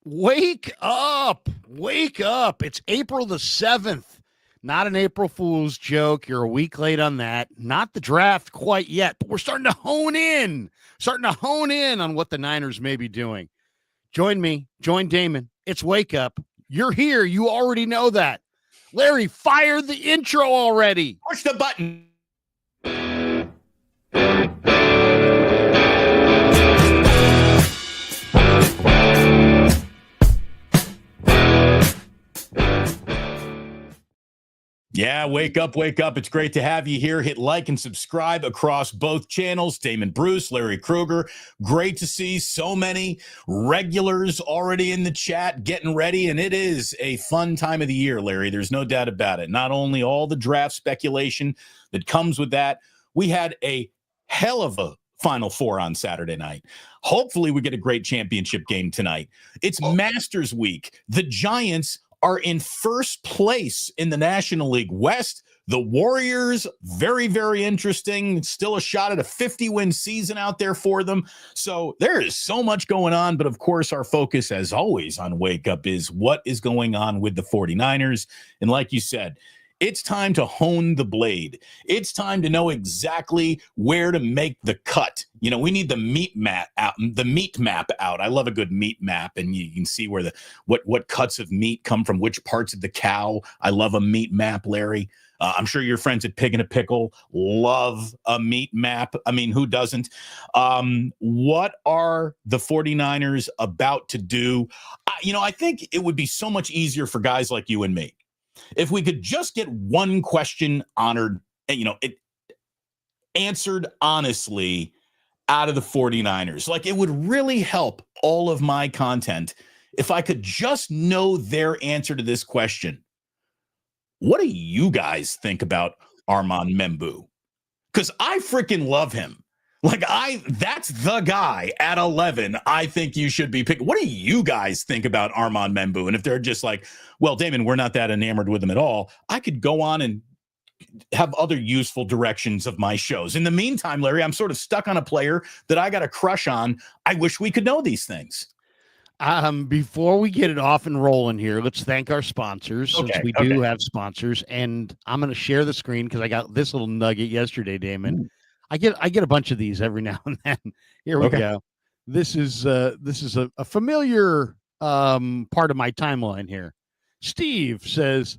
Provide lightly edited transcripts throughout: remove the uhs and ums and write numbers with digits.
Wake up. Wake up. It's April the 7th. Not an April Fool's joke. You're a week late on that. Not the draft quite yet, but we're starting to hone in. On what the Niners may be doing. Join me. Join Damon. It's Wake Up. You're here. You already know that. Larry, fire the intro already. Push the button. Yeah, wake up, wake up. It's great to have you here. Hit like and subscribe across both channels. Damon Bruce, Larry Krueger. Great to see so many regulars already in the chat getting ready, and it is a fun time of the year, Larry. There's no doubt about it. Not only all the draft speculation that comes with that, we had a hell of a Final Four on Saturday night. Hopefully we get a great championship game tonight. It's Masters Week. The Giants are in first place in the National League West. The Warriors, very, very interesting. Still a shot at a 50-win season out there for them. So there is so much going on. But, of course, our focus, as always, on Wake Up is what is going on with the 49ers. And like you said, it's time to hone the blade. It's time to know exactly where to make the cut. You know, we need the meat map out. I love a good meat map, and you can see where what cuts of meat come from which parts of the cow. I love a meat map, Larry. I'm sure your friends at Pig and a Pickle love a meat map. I mean, who doesn't? What are the 49ers about to do? I think it would be so much easier for guys like you and me if we could just get one question it answered honestly out of the 49ers. Like, it would really help all of my content if I could just know their answer to this question. What do you guys think about Armand Membu? Because I freaking love him. That's the guy at 11 I think you should be picking. What do you guys think about Armand Membu? And if they're just like, well, Damon, we're not that enamored with him at all, I could go on and have other useful directions of my shows. In the meantime, Larry, I'm sort of stuck on a player that I got a crush on. I wish we could know these things. Before we get it off and rolling here, let's thank our sponsors, since we do have sponsors. And I'm going to share the screen because I got this little nugget yesterday, Damon. Ooh. I get a bunch of these every now and then. Here we go. This is a familiar part of my timeline here. Steve says,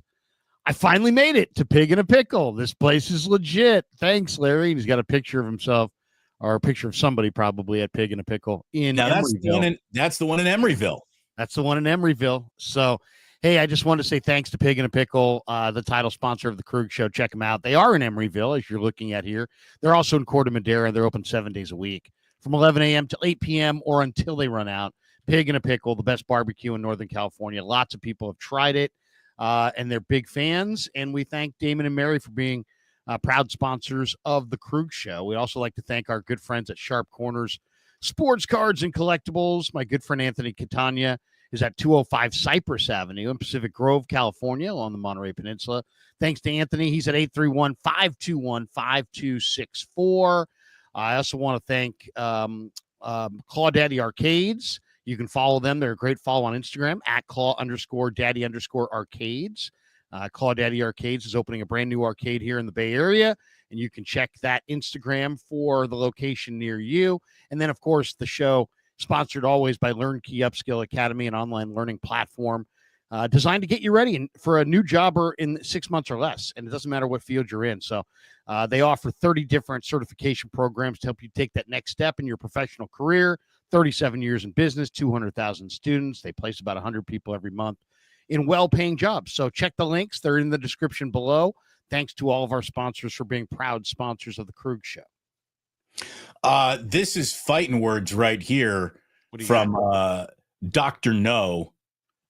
I finally made it to Pig and a Pickle. This place is legit. Thanks, Larry. And he's got a picture of himself, or a picture of somebody probably at Pig and a Pickle in Emeryville. That's the one in Emeryville. That's the one in Emeryville. So, hey, I just want to say thanks to Pig and a Pickle, the title sponsor of the Krueger Show. Check them out. They are in Emeryville, as you're looking at here. They're also in Corte Madera. They're open 7 days a week from 11 a.m. to 8 p.m. or until they run out. Pig and a Pickle, the best barbecue in Northern California. Lots of people have tried it, and they're big fans. And we thank Damon and Mary for being proud sponsors of the Krueger Show. We also like to thank our good friends at Sharp Corners Sports Cards and Collectibles. My good friend Anthony Catania is at 205 Cypress Avenue in Pacific Grove, California, along the Monterey Peninsula. Thanks to Anthony. He's at 831-521-5264. I also want to thank Claw-Daddy Arcades. You can follow them. They're a great follow on Instagram at Claw_Daddy_Arcades. Claw-Daddy Arcades is opening a brand new arcade here in the Bay Area, and you can check that Instagram for the location near you. And then, of course, the show sponsored always by Learn Key Upskill Academy, an online learning platform designed to get you ready for a new job or in 6 months or less. And it doesn't matter what field you're in. So they offer 30 different certification programs to help you take that next step in your professional career. 37 years in business, 200,000 students. They place about 100 people every month in well-paying jobs. So check the links. They're in the description below. Thanks to all of our sponsors for being proud sponsors of the Krueger Show. This is fighting words right here from Dr. No.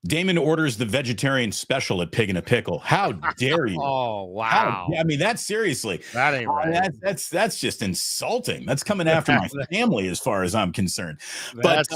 Damon orders the vegetarian special at Pig and a Pickle. How dare you? Oh, wow. I mean, that's seriously. That ain't right. That's just insulting. That's coming after my family, as far as I'm concerned. But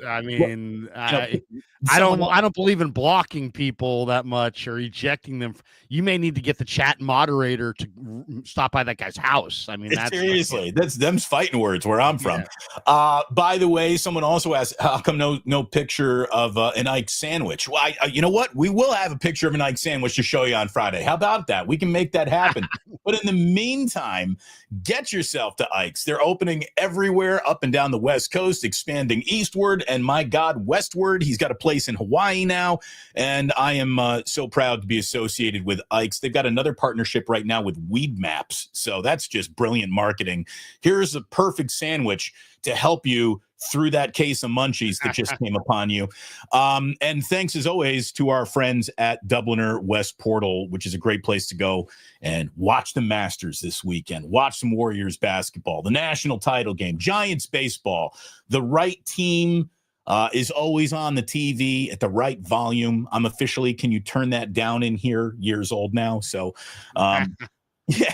I mean, I someone- don't believe in blocking people that much or ejecting them. You may need to get the chat moderator to stop by that guy's house. I mean, that's seriously, that's them's fighting words where I'm from. By the way, someone also asked, how come no picture of an Ike sandwich? Well, you know what? We will have a picture of an Ike sandwich to show you on Friday. How about that? We can make that happen. But in the meantime, get yourself to Ike's. They're opening everywhere up and down the West Coast, expanding eastward, and my God, westward. He's got a place in Hawaii now, and I am so proud to be associated with Ike's. They've got another partnership right now with Weed Maps, so that's just brilliant marketing. Here's a perfect sandwich to help you through that case of munchies that just came upon you. And thanks, as always, to our friends at Dubliner West Portal, which is a great place to go and watch the Masters this weekend, watch some Warriors basketball, the national title game, Giants baseball. The right team is always on the TV at the right volume. I'm officially, can you turn that down in here, years old now? So, yeah,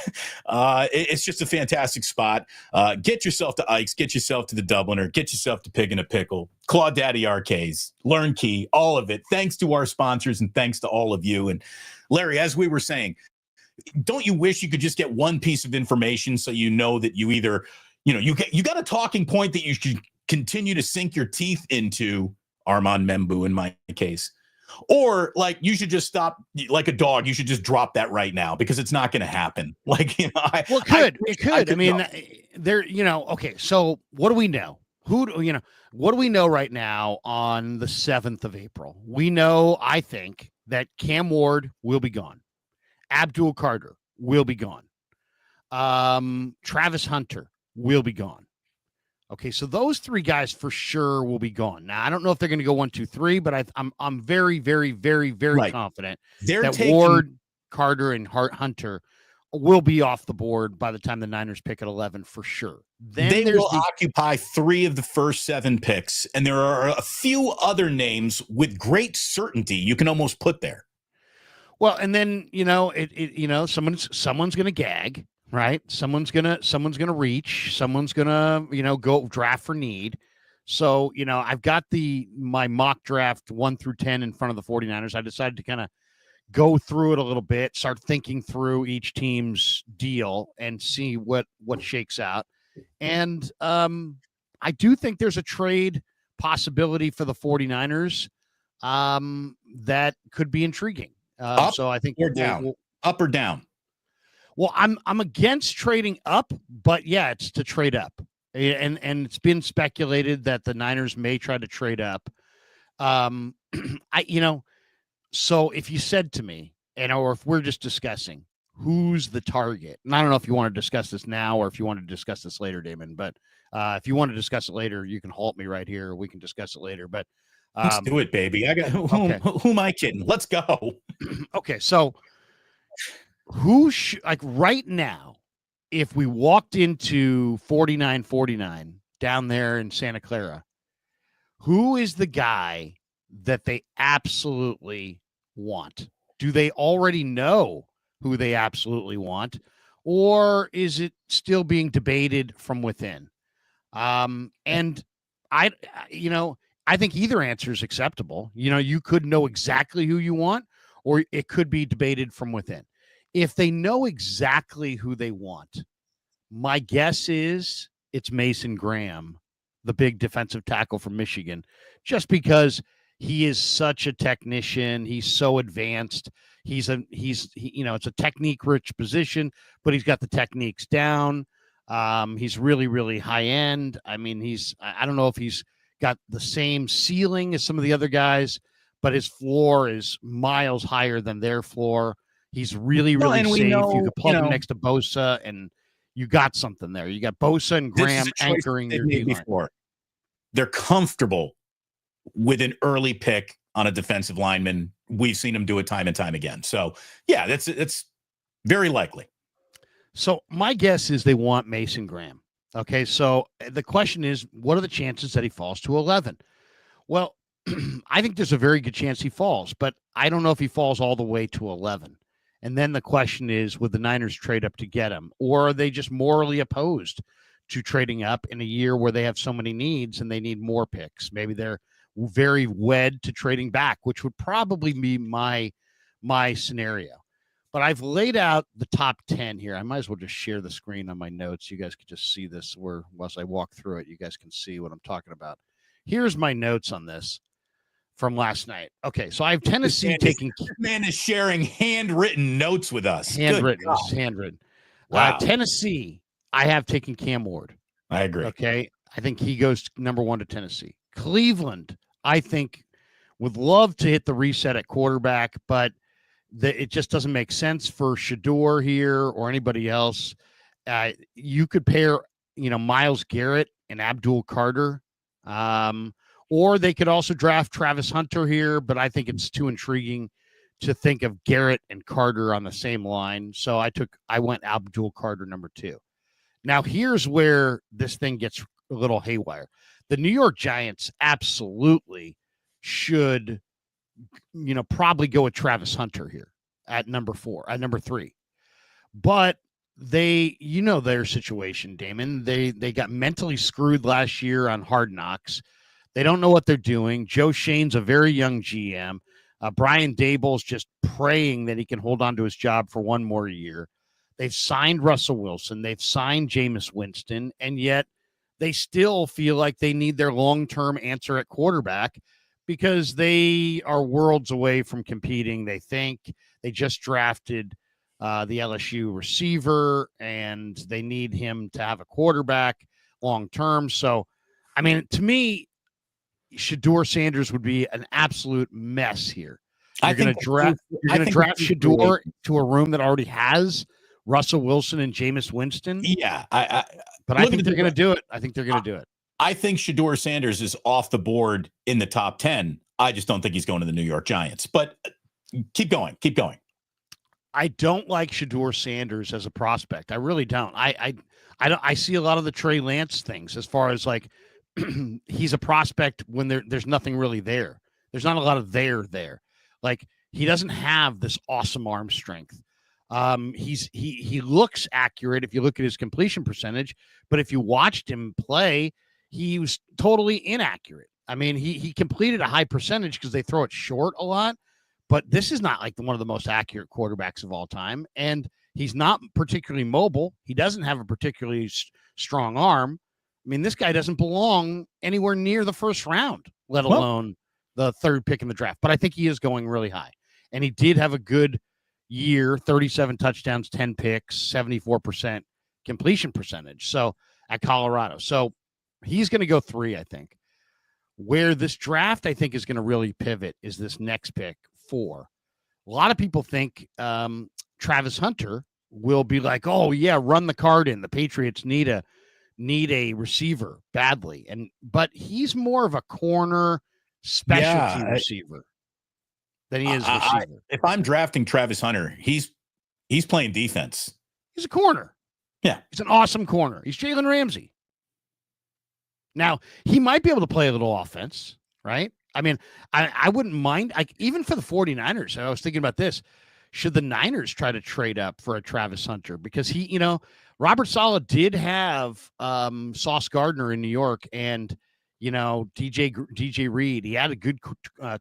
it's just a fantastic spot. Get yourself to Ike's, get yourself to the Dubliner, get yourself to Pig and a Pickle, Claw Daddy Arcades, Learn Key, all of it. Thanks to our sponsors and thanks to all of you. And Larry, as we were saying, don't you wish you could just get one piece of information so you know that you either, you got a talking point that you should continue to sink your teeth into, Armand Membu in my case. Or like you should just stop like a dog. You should just drop that right now because it's not going to happen. Like, it could. I mean, there, okay. So what do we know? What do we know right now on the 7th of April? We know, I think, that Cam Ward will be gone. Abdul Carter will be gone. Travis Hunter will be gone. Okay, so those three guys for sure will be gone. Now, I don't know if they're going to go 1, 2, 3, but I'm very, very, very, very confident that Ward, Carter, and Hunter will be off the board by the time the Niners pick at 11 for sure. Then they will occupy 3 of the first 7 picks, and there are a few other names with great certainty you can almost put there. Well, and then someone's going to gag. Right. Someone's gonna reach, someone's gonna, go draft for need. So, I've got my mock draft 1 through 10 in front of the 49ers. I decided to kind of go through it a little bit, start thinking through each team's deal and see what shakes out. And I do think there's a trade possibility for the 49ers that could be intriguing. So I think up or down. Well, I'm against trading up, but yeah, it's to trade up, and it's been speculated that the Niners may try to trade up. So if you said to me, or if we're just discussing who's the target, and I don't know if you want to discuss this now or if you want to discuss this later, Damon, but if you want to discuss it later, you can halt me right here. We can discuss it later, but let's do it, baby. I got who am I kidding? Let's go. Okay, so. Right now, if we walked into 49-49 down there in Santa Clara, who is the guy that they absolutely want? Do they already know who they absolutely want, or is it still being debated from within? And I think either answer is acceptable. You could know exactly who you want, or it could be debated from within. If they know exactly who they want, my guess is it's Mason Graham, the big defensive tackle from Michigan, just because he is such a technician. He's so advanced. It's a technique-rich position, but he's got the techniques down. He's really, really high end. I mean, I don't know if he's got the same ceiling as some of the other guys, but his floor is miles higher than their floor. He's really, really safe. You could plug him next to Bosa, and you got something there. You got Bosa and Graham anchoring your D-line. They're comfortable with an early pick on a defensive lineman. We've seen him do it time and time again. So, yeah, that's very likely. So my guess is they want Mason Graham. Okay, so the question is, what are the chances that he falls to 11? Well, I think there's a very good chance he falls, but I don't know if he falls all the way to 11. And then the question is, would the Niners trade up to get him? Or are they just morally opposed to trading up in a year where they have so many needs and they need more picks? Maybe they're very wed to trading back, which would probably be my scenario. But I've laid out the top 10 here. I might as well just share the screen on my notes. You guys can just see this where once I walk through it, you guys can see what I'm talking about. Here's my notes on this from last night. Okay, so I have Tennessee taking. This man is sharing handwritten notes with us. Handwritten. Wow. Tennessee, I have taken Cam Ward. I agree. Okay, I think he goes number 1 to Tennessee. Cleveland, I think, would love to hit the reset at quarterback, but it just doesn't make sense for Shador here or anybody else. You could pair, Myles Garrett and Abdul Carter. Or they could also draft Travis Hunter here, but I think it's too intriguing to think of Garrett and Carter on the same line. So I went Abdul Carter number 2. Now here's where this thing gets a little haywire. The New York Giants absolutely should, probably go with Travis Hunter here at number 3. But their situation, Damon. They got mentally screwed last year on Hard Knocks. They don't know what they're doing. Joe Shane's a very young GM. Brian Daboll's just praying that he can hold on to his job for one more year. They've signed Russell Wilson. They've signed Jameis Winston, and yet they still feel like they need their long-term answer at quarterback because they are worlds away from competing. They think they just drafted the LSU receiver, and they need him to have a quarterback long-term. So, to me, Shador Sanders would be an absolute mess here. You're going to draft Shador to a room that already has Russell Wilson and Jameis Winston. Yeah, but I think they're going to do it. I think they're going to do it. I think Shador Sanders is off the board in the top 10. I just don't think he's going to the New York Giants. But keep going. I don't like Shador Sanders as a prospect. I really don't. I see a lot of the Trey Lance things as far as like he's a prospect when there's nothing really there. There's not a lot of there. Like he doesn't have this awesome arm strength. He looks accurate if you look at his completion percentage, but if you watched him play, he was totally inaccurate. He completed a high percentage because they throw it short a lot, but this is not like one of the most accurate quarterbacks of all time. And he's not particularly mobile. He doesn't have a particularly strong arm. This guy doesn't belong anywhere near the first round, let alone the 3rd pick in the draft. But I think he is going really high. And he did have a good year, 37 touchdowns, 10 picks, 74% completion percentage. So at Colorado. So he's going to go 3, I think. Where this draft, I think, is going to really pivot is this next pick, 4. A lot of people think Travis Hunter will be like, oh, yeah, run the card in. The Patriots need a receiver badly. But he's more of a corner specialty receiver than he is receiver. If I'm drafting Travis Hunter, he's playing defense. He's a corner. Yeah. He's an awesome corner. He's Jalen Ramsey. Now, he might be able to play a little offense, right? I wouldn't mind. Even for the 49ers, I was thinking about this. Should the Niners try to trade up for a Travis Hunter? Because Robert Saleh did have Sauce Gardner in New York and, DJ Reed. He had a good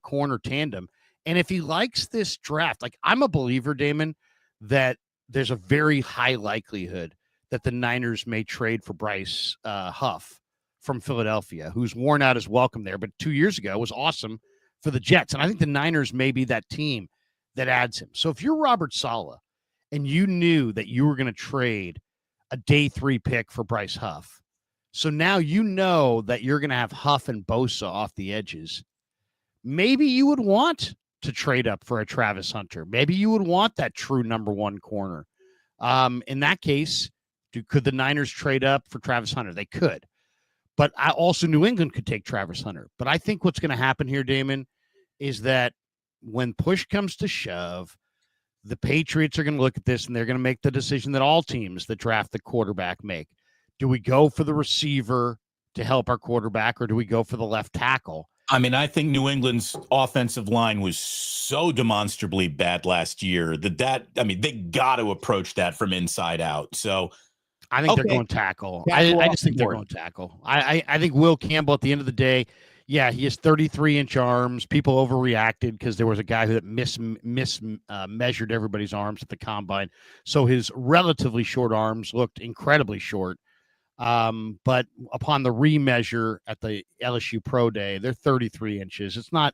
corner tandem. And if he likes this draft, I'm a believer, Damon, that there's a very high likelihood that the Niners may trade for Bryce Huff from Philadelphia, who's worn out his welcome there, but 2 years ago was awesome for the Jets. And I think the Niners may be that team that adds him. So if you're Robert Saleh and you knew that you were going to trade a day 3 pick for Bryce Huff, so now you know that you're going to have Huff and Bosa off the edges, maybe you would want to trade up for a Travis Hunter. Maybe you would want that true number 1 corner. In that case, could the Niners trade up for Travis Hunter? They could. But New England could take Travis Hunter. But I think what's going to happen here, Damon, is that when push comes to shove, the Patriots are going to look at this and they're going to make the decision that all teams that draft the quarterback make. Do we go for the receiver to help our quarterback, or do we go for the left tackle I mean, I think New England's offensive line was so demonstrably bad last year they got to approach that from inside out. So I think they're going tackle. Tackle I off just the think they're board. going tackle. I think Will Campbell at the end of the day, yeah, he has 33-inch arms. People overreacted because there was a guy who measured everybody's arms at the combine. So his relatively short arms looked incredibly short. But upon the remeasure at the LSU Pro Day, they're 33 inches. It's not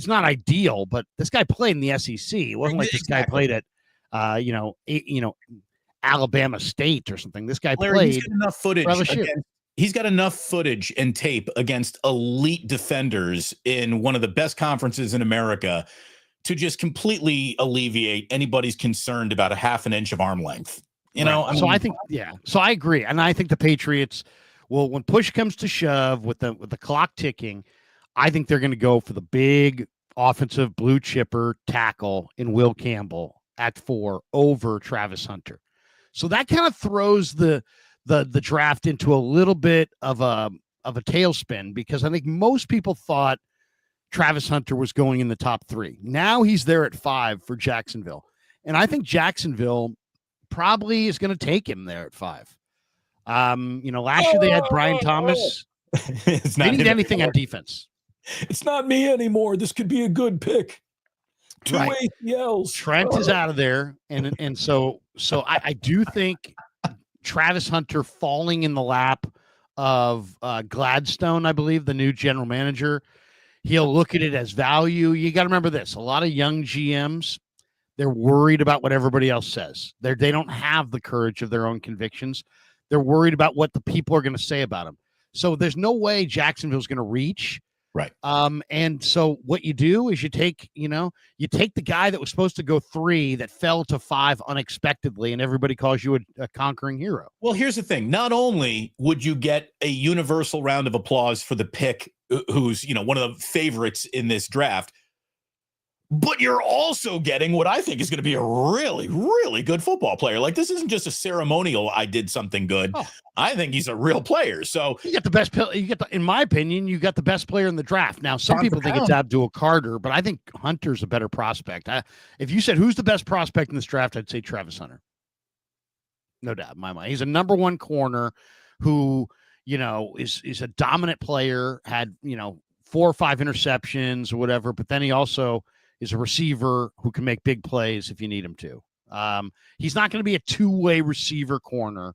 ideal, but this guy played in the SEC. It wasn't like this guy played at Alabama State or something. This guy Larry, played he's got enough footage. He's got enough footage and tape against elite defenders in one of the best conferences in America to just completely alleviate anybody's concerned about a half an inch of arm length. So I think, so I agree. And I think the Patriots, well, when push comes to shove with the clock ticking, I think they're going to go for the big offensive blue chipper tackle in Will Campbell at 4 over Travis Hunter. So that kind of throws the draft into a little bit of a tailspin, because I think most people thought Travis Hunter was going in the top 3. Now he's there at 5 for Jacksonville. And I think Jacksonville probably is going to take him there at 5. Last year they had Brian Thomas. It's not they need anything on defense. It's not me anymore. This could be a good pick. 2 ACLs. Trent is out of there. And so I do think Travis Hunter falling in the lap of Gladstone, I believe, the new general manager, he'll look at it as value. You got to remember this. A lot of young GMs, they're worried about what everybody else says. They don't have the courage of their own convictions. They're worried about what the people are going to say about them. So there's no way Jacksonville's going to reach. Right. And so what you do is you take the guy that was supposed to go 3 that fell to 5 unexpectedly, and everybody calls you a conquering hero. Well, here's the thing. Not only would you get a universal round of applause for the pick, who's, one of the favorites in this draft, but you're also getting what I think is going to be a really, really good football player. Like, this isn't just a ceremonial, I did something good. Oh. I think he's a real player. So you get the best, in my opinion, you got the best player in the draft. Now, some people think it's Abdul Carter, but I think Hunter's a better prospect. If you said who's the best prospect in this draft, I'd say Travis Hunter. No doubt in my mind. He's a number 1 corner who, is a dominant player, had, 4 or 5 interceptions or whatever, but then he also is a receiver who can make big plays if you need him to. He's not going to be a 2-way receiver corner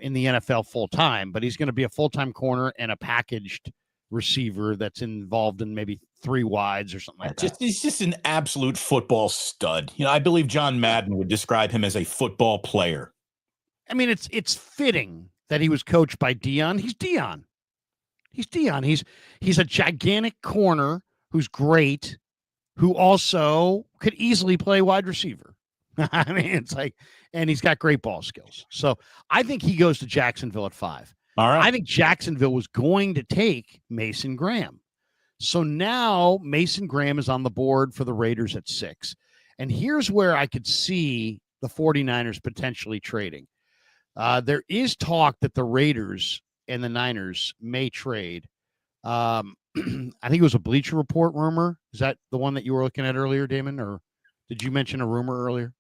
in the NFL full-time, but he's going to be a full-time corner and a packaged receiver that's involved in maybe 3 wides or something like that. He's just an absolute football stud. I believe John Madden would describe him as a football player. I mean, it's fitting that he was coached by Dion. He's Dion. He's a gigantic corner who's great, who also could easily play wide receiver. I mean, it's like, and he's got great ball skills. So I think he goes to Jacksonville at 5. All right. I think Jacksonville was going to take Mason Graham. So now Mason Graham is on the board for the Raiders at 6. And here's where I could see the 49ers potentially trading. There is talk that the Raiders and the Niners may trade. I think it was a Bleacher Report rumor. Is that the one that you were looking at earlier, Damon? Or did you mention a rumor earlier?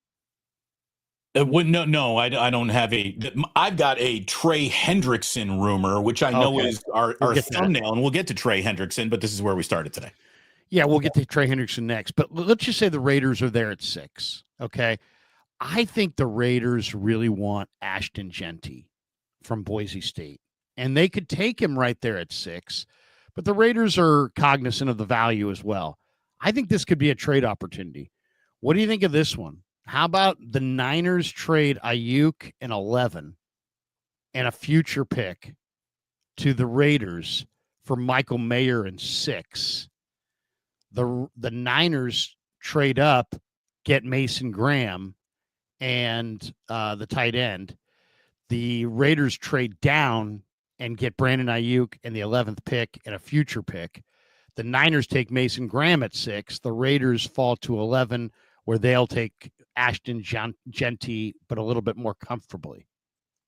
No, I don't have I've got a Trey Hendrickson rumor, which I know is our thumbnail, and we'll get to Trey Hendrickson, but this is where we started today. Yeah, we'll get to Trey Hendrickson next. But let's just say the Raiders are there at 6, okay? I think the Raiders really want Ashton Genty from Boise State, and they could take him right there at 6. But the Raiders are cognizant of the value as well. I think this could be a trade opportunity. What do you think of this one? How about the Niners trade Ayuk in 11 and a future pick to the Raiders for Michael Mayer in 6? The Niners trade up, get Mason Graham and the tight end. The Raiders trade down and get Brandon Ayuk and the 11th pick and a future pick. The Niners take Mason Graham at 6. The Raiders fall to 11, where they'll take Ashton Genty, but a little bit more comfortably.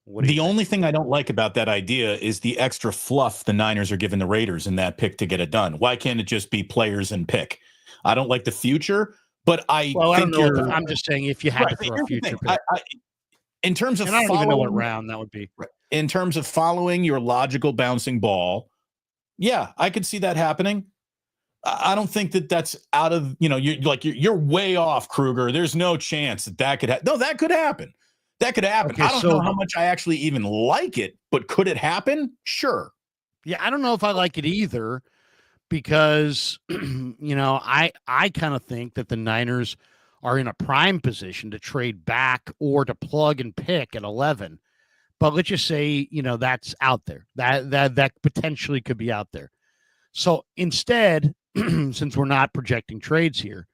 What do you The think? only thing I don't like about that idea is the extra fluff the Niners are giving the Raiders in that pick to get it done. Why can't it just be players and pick? I don't like the future, but I Well, I don't think know. you're I'm just saying if you had right. to But throw a here's the future thing. pick, In terms of and I don't even know what following, round that would be. in terms of following your logical bouncing ball, yeah, I could see that happening. I don't think that that's out of, you're way off, Krueger. There's no chance that could happen. No, that could happen. That could happen. Okay, I don't know how much I actually even like it, but could it happen? Sure. Yeah, I don't know if I like it either because I kind of think that the Niners are in a prime position to trade back or to plug and pick at 11. But let's just say, that's out there. That potentially could be out there. So instead, since we're not projecting trades here,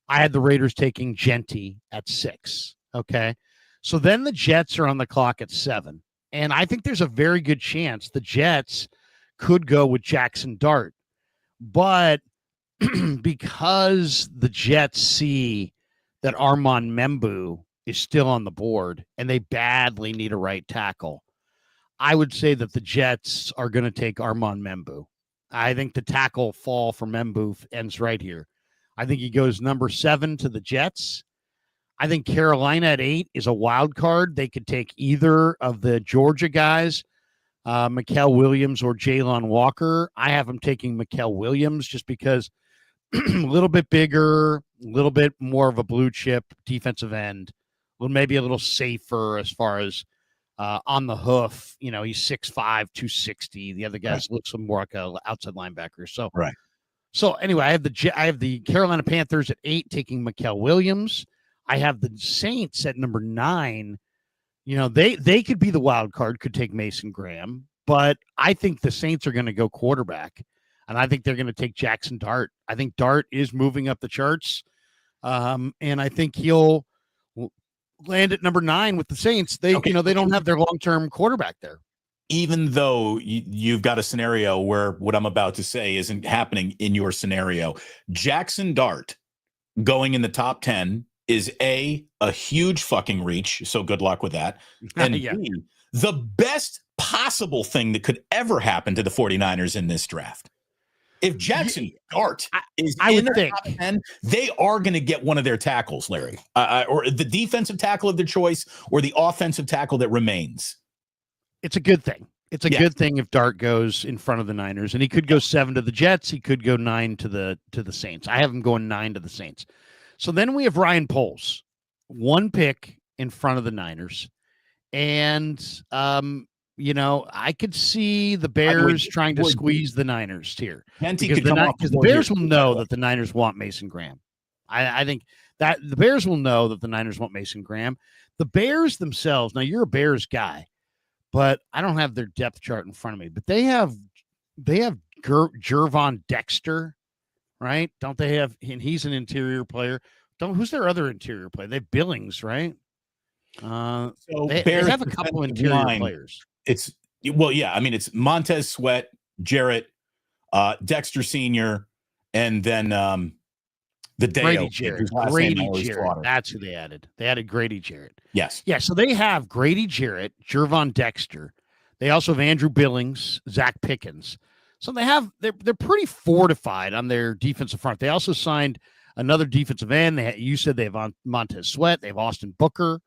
I had the Raiders taking Genty at 6. Okay. So then the Jets are on the clock at 7. And I think there's a very good chance the Jets could go with Jackson Dart. But because the Jets see that Armand Membu is still on the board and they badly need a right tackle, I would say that the Jets are going to take Armand Membu. I think the tackle fall for Membu ends right here. I think he goes number 7 to the Jets. I think Carolina at 8 is a wild card. They could take either of the Georgia guys, Mikael Williams or Jalen Walker. I have them taking Mikael Williams just because a little bit bigger, a little bit more of a blue chip defensive end, maybe a little safer as far as on the hoof. He's 6'5", 260. The other guys looks more like a outside linebacker. So right. So anyway, I have the Carolina Panthers at 8 taking Mikael Williams. I have the Saints at number 9. They could be the wild card, could take Mason Graham, but I think the Saints are going to go quarterback, and I think they're going to take Jackson Dart. I think Dart is moving up the charts, and I think he'll land at number 9 with the Saints. They don't have their long-term quarterback there. Even though you've got a scenario where what I'm about to say isn't happening in your scenario, Jackson Dart going in the top 10 is a huge fucking reach. So good luck with that. And Yeah. B, the best possible thing that could ever happen to the 49ers in this draft. If Jackson Dart is in the top 10, they are going to get one of their tackles, Larry, or the defensive tackle of their choice or the offensive tackle that remains. It's a good thing. It's a good thing if Dart goes in front of the Niners, and he could go 7 to the Jets. He could go 9 to the Saints. I have him going 9 to the Saints. So then we have Ryan Poles, 1 pick in front of the Niners. And, I could see the Bears trying to squeeze the Niners here. Because the Bears will know that the Niners want Mason Graham. I think that the Bears will know that the Niners want Mason Graham. The Bears themselves, now you're a Bears guy, but I don't have their depth chart in front of me. But they have Jervon Dexter, right? Don't they have? And he's an interior player. Who's their other interior player? They have Billings, right? They have a couple interior players. It's Montez Sweat, Jarrett, Dexter Senior, and then the Grady Jarrett. That's who they added. They added Grady Jarrett. Yes. Yeah. So they have Grady Jarrett, Jervon Dexter. They also have Andrew Billings, Zach Pickens. So they're pretty fortified on their defensive front. They also signed another defensive end. You said they have Montez Sweat. They have Austin Booker.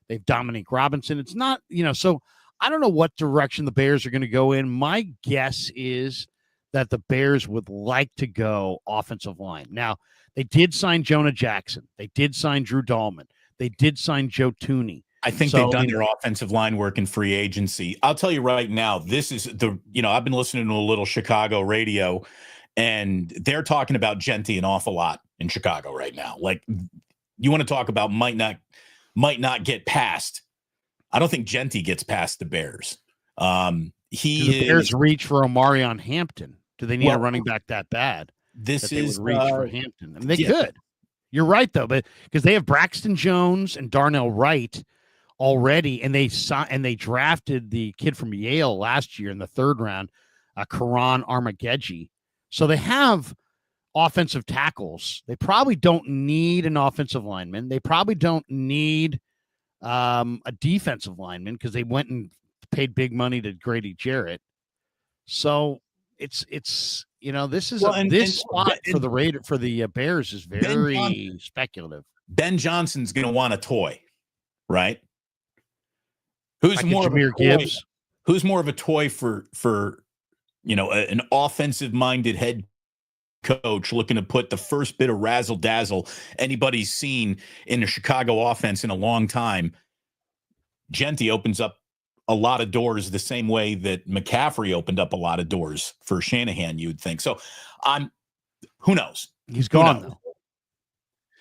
They have Dominique Robinson. It's not, so I don't know what direction the Bears are going to go in. My guess is that the Bears would like to go offensive line. Now, they did sign Jonah Jackson. They did sign Drew Dahlman. They did sign Joe Tooney. I think they've done their offensive line work in free agency. I'll tell you right now, this is I've been listening to a little Chicago radio, and they're talking about Genty an awful lot in Chicago right now. Like, you want to talk about might not get past. I don't think Genty gets past the Bears. The Bears reach for Omarion Hampton. Do they need a running back that bad? This is reach for Hampton. I mean, they could. You're right though, but because they have Braxton Jones and Darnell Wright already, and they drafted the kid from Yale last year in the 3rd round, Karan Armageddon. So they have offensive tackles. They probably don't need an offensive lineman. They probably don't need a defensive lineman because they went and paid big money to Grady Jarrett. So it's this is this spot for the Bears is very speculative. Ben Johnson's going to want a toy, right? Who's like more of Jahmyr a toy? Gibbs? Who's more of a toy for an offensive-minded head coach looking to put the first bit of razzle-dazzle anybody's seen in the Chicago offense in a long time? Genti opens up a lot of doors the same way that McCaffrey opened up a lot of doors for Shanahan, you'd think. So who knows? He's gone, though.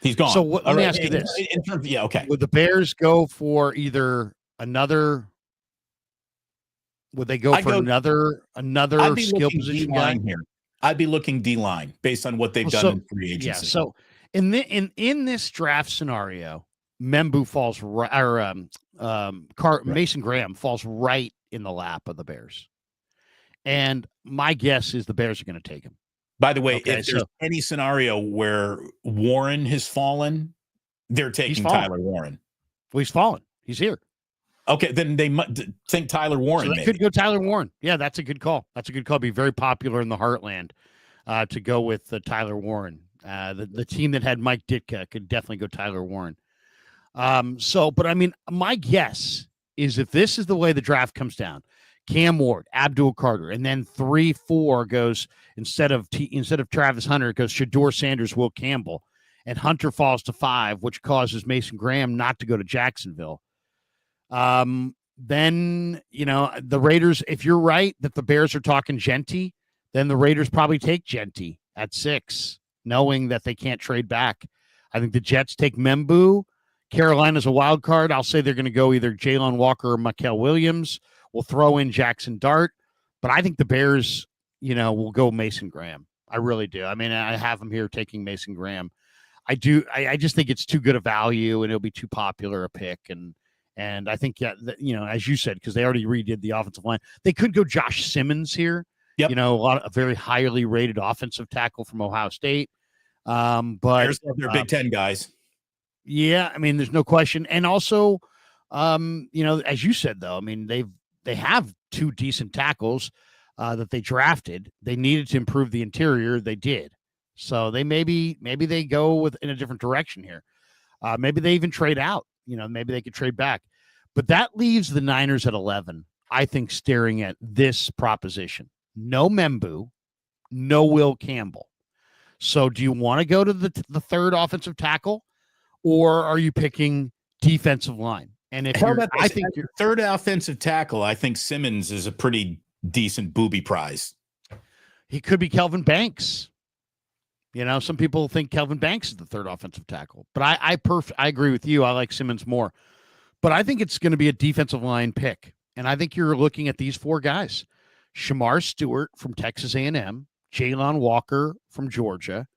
He's gone. So let me ask you this. Okay. Would the Bears go for either another – would they go for another skill position guy? Here. I'd be looking D-line based on what they've done in free agency. Yeah, so in this draft scenario, Membu falls right, or Mason Graham falls right in the lap of the Bears. And my guess is the Bears are going to take him. By the way, if there's any scenario where Warren has fallen, they're taking Tyler Warren. Well, he's fallen. He's here. Okay, then they might think Tyler Warren. So they could go Tyler Warren. Yeah, that's a good call. Be very popular in the Heartland to go with Tyler Warren. The team that had Mike Ditka could definitely go Tyler Warren. But I mean, my guess is if this is the way the draft comes down, Cam Ward, Abdul Carter, and then 3-4 goes instead of Travis Hunter, it goes Shedeur Sanders, Will Campbell, and Hunter falls to 5, which causes Mason Graham not to go to Jacksonville. Then the Raiders, if you're right that the Bears are talking Genti, then the Raiders probably take Genti at 6, knowing that they can't trade back. I think the Jets take Membu. Carolina's a wild card. I'll say they're going to go either Jalen Walker or Mikael Williams. We'll throw in Jackson Dart, but I think the Bears, will go Mason Graham. I really do. I mean, I have them here taking Mason Graham. I do. I just think it's too good a value, and it'll be too popular a pick. And I think, as you said, because they already redid the offensive line, they could go Josh Simmons here. Yep. A very highly rated offensive tackle from Ohio State. But they're Big Ten guys. Yeah, I mean, there's no question. And also, as you said, though, I mean, they have 2 decent tackles that they drafted. They needed to improve the interior. They did. So they maybe they go in a different direction here. Maybe they even trade out. Maybe they could trade back. But that leaves the Niners at 11, I think, staring at this proposition. No Membu, no Will Campbell. So do you want to go to the third offensive tackle, or are you picking defensive line? And if I think your third offensive tackle, I think Simmons is a pretty decent booby prize. He could be Kelvin Banks. Some people think Kelvin Banks is the third offensive tackle, but I agree with you. I like Simmons more, but I think it's going to be a defensive line pick. And I think you're looking at these 4 guys: Shamar Stewart from Texas A&M, Jalen Walker from Georgia,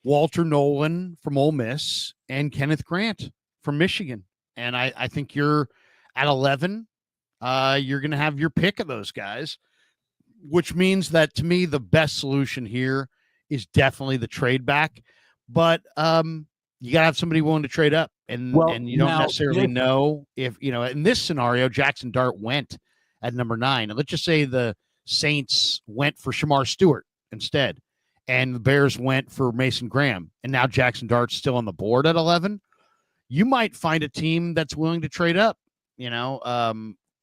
Walter Nolan from Ole Miss, and Kenneth Grant from Michigan. And I think you're at 11. You're going to have your pick of those guys, which means that, to me, the best solution here is definitely the trade back. But you got to have somebody willing to trade up. And you don't necessarily know if, in this scenario, Jackson Dart went at number 9. And let's just say the Saints went for Shamar Stewart instead, and the Bears went for Mason Graham, and now Jackson Dart's still on the board at 11. You might find a team that's willing to trade up,